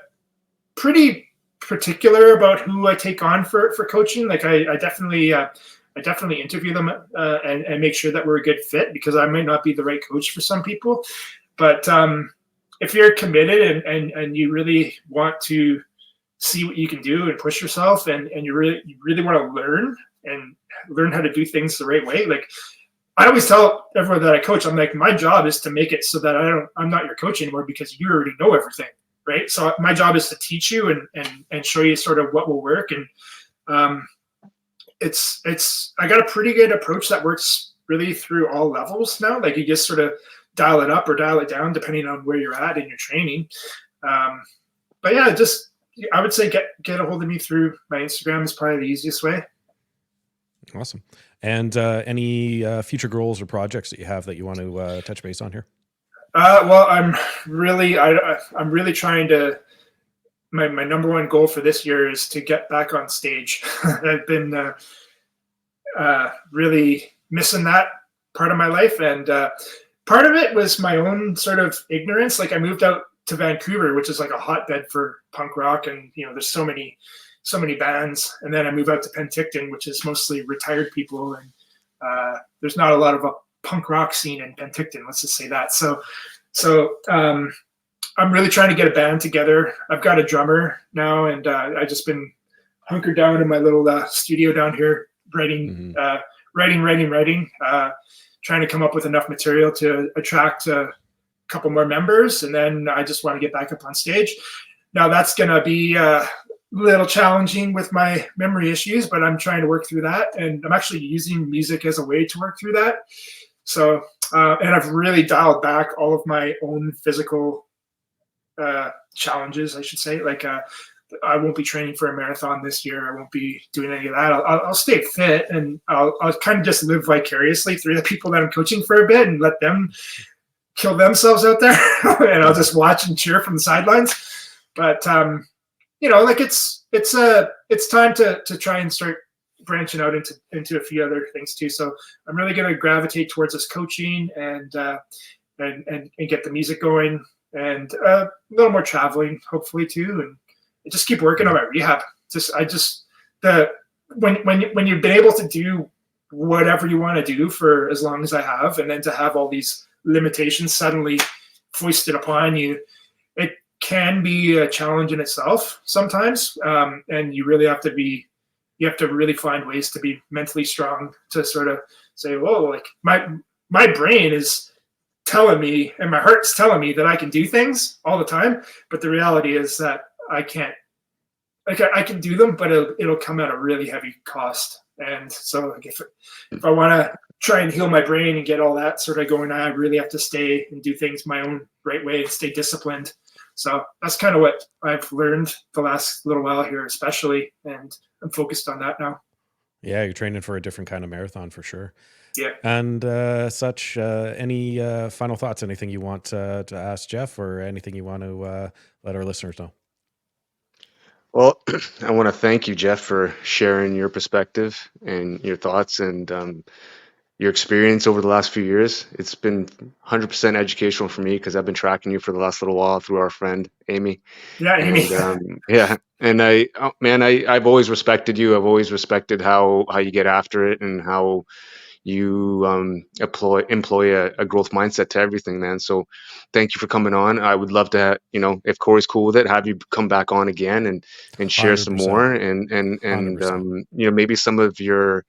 pretty particular about who I take on for coaching. Like I definitely interview them and make sure that we're a good fit, because I might not be the right coach for some people. But if you're committed and you really want to see what you can do and push yourself, and you really want to learn how to do things the right way, like I always tell everyone that I coach, I'm like, my job is to make it so that I'm not your coach anymore, because you already know everything, right? So my job is to teach you and show you sort of what will work. And I got a pretty good approach that works really through all levels now. Like you just sort of dial it up or dial it down depending on where you're at in your training. But yeah, I would say get a hold of me through my Instagram is probably the easiest way. Awesome. And any future goals or projects that you have that you want to touch base on here? Well, I'm really trying to. My number one goal for this year is to get back on stage. I've been really missing that part of my life, and part of it was my own sort of ignorance. Like I moved out to Vancouver, which is like a hotbed for punk rock, and there's so many bands. And then I moved out to Penticton, which is mostly retired people, and there's not a lot of a punk rock scene in Penticton. Let's just say that. So I'm really trying to get a band together. I've got a drummer now, and I just been hunkered down in my little studio down here, writing, trying to come up with enough material to attract a couple more members, and then I just want to get back up on stage. Now that's going to be a little challenging with my memory issues, but I'm trying to work through that, and I'm actually using music as a way to work through that. So, and I've really dialed back all of my own physical challenges, I should say. Like I won't be training for a marathon this year. I won't be doing any of that. I'll stay fit, and I'll kind of just live vicariously through the people that I'm coaching for a bit and let them kill themselves out there. And I'll just watch and cheer from the sidelines. But like it's time to try and start branching out into a few other things too. So I'm really going to gravitate towards this coaching and get the music going, and a little more traveling hopefully too, and just keep working on my rehab. When you've been able to do whatever you want to do for as long as I have, and then to have all these limitations suddenly foisted upon you, it can be a challenge in itself sometimes. And you really have to really find ways to be mentally strong to sort of say, whoa, like my brain is telling me and my heart's telling me that I can do things all the time. But the reality is that I can't. Like I can do them, but it'll come at a really heavy cost. And so like if I want to try and heal my brain and get all that sort of going on, I really have to stay and do things my own right way and stay disciplined. So that's kind of what I've learned the last little while here, especially. And I'm focused on that now. Yeah, you're training for a different kind of marathon for sure. Yeah. And any final thoughts, anything you want to ask Jeff, or anything you want to let our listeners know? Well, I want to thank you, Jeff, for sharing your perspective and your thoughts and your experience over the last few years. It's been 100% educational for me because I've been tracking you for the last little while through our friend Amy. Yeah, Amy. And, and I've always respected you. I've always respected how you get after it and how you employ a growth mindset to everything, man. So thank you for coming on. I would love to, if Corey's cool with it, have you come back on again and share some 100%. more and maybe some of your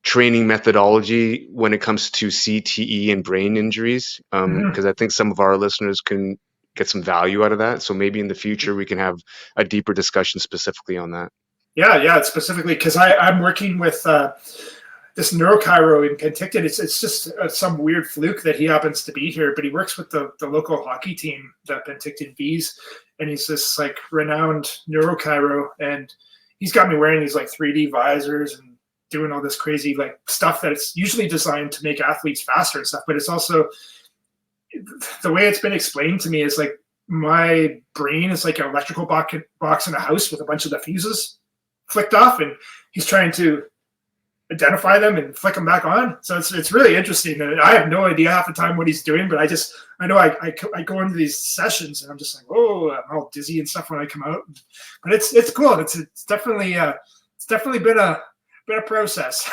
training methodology when it comes to CTE and brain injuries, because I think some of our listeners can get some value out of that. So maybe in the future we can have a deeper discussion specifically on that. Yeah, specifically because I'm working with this neurochiro in Penticton. It's just some weird fluke that he happens to be here, but he works with the local hockey team, the Penticton Bees, and he's this like renowned neurochiro, and he's got me wearing these like 3D visors and doing all this crazy like stuff that's usually designed to make athletes faster and stuff, but it's also the way it's been explained to me is like my brain is like an electrical box in a house with a bunch of the fuses flicked off, and he's trying to identify them and flick them back on. So it's really interesting. And I have no idea half the time what he's doing, but I know I go into these sessions and I'm just like, oh, I'm all dizzy and stuff when I come out. But it's cool. It's definitely been a process.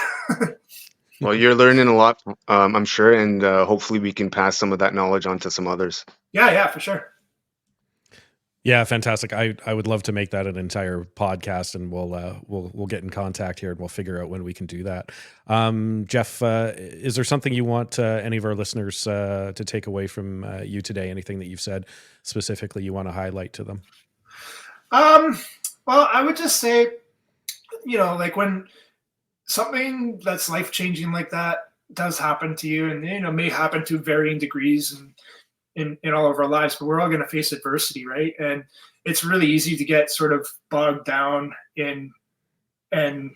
Well, you're learning a lot, I'm sure, and hopefully we can pass some of that knowledge on to some others. Yeah, for sure. Yeah, fantastic. I would love to make that an entire podcast, and we'll get in contact here and we'll figure out when we can do that. Jeff, is there something you want any of our listeners to take away from you today? Anything that you've said specifically you want to highlight to them? Well, I would just say, like when something that's life-changing like that does happen to you, and may happen to varying degrees and in all of our lives, but we're all going to face adversity, right? And it's really easy to get sort of bogged down in and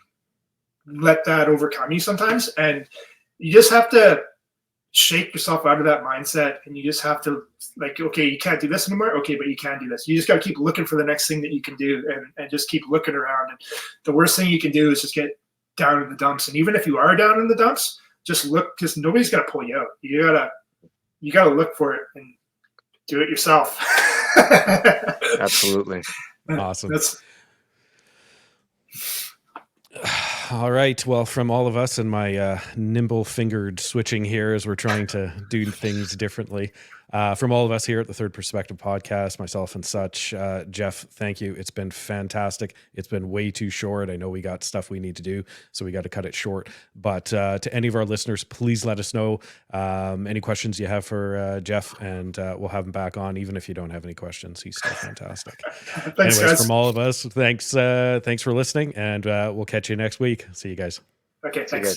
let that overcome you sometimes. And you just have to shake yourself out of that mindset, and you just have to like, okay, you can't do this anymore. Okay, but you can do this. You just got to keep looking for the next thing that you can do, and just keep looking around. And the worst thing you can do is just get down in the dumps. And even if you are down in the dumps, just look, because nobody's going to pull you out. You gotta look for it and do it yourself. Absolutely. Awesome. All right. Well, from all of us and my nimble-fingered switching here as we're trying to do things differently, from all of us here at the Third Perspective podcast, myself and such, Jeff, thank you. It's been fantastic. It's been way too short. I know we got stuff we need to do, so we got to cut it short. But to any of our listeners, please let us know any questions you have for Jeff, and we'll have him back on, even if you don't have any questions. He's still fantastic. Thanks, Anyways, guys. from all of us, thanks for listening, and we'll catch you next week. See you guys. Okay, thanks.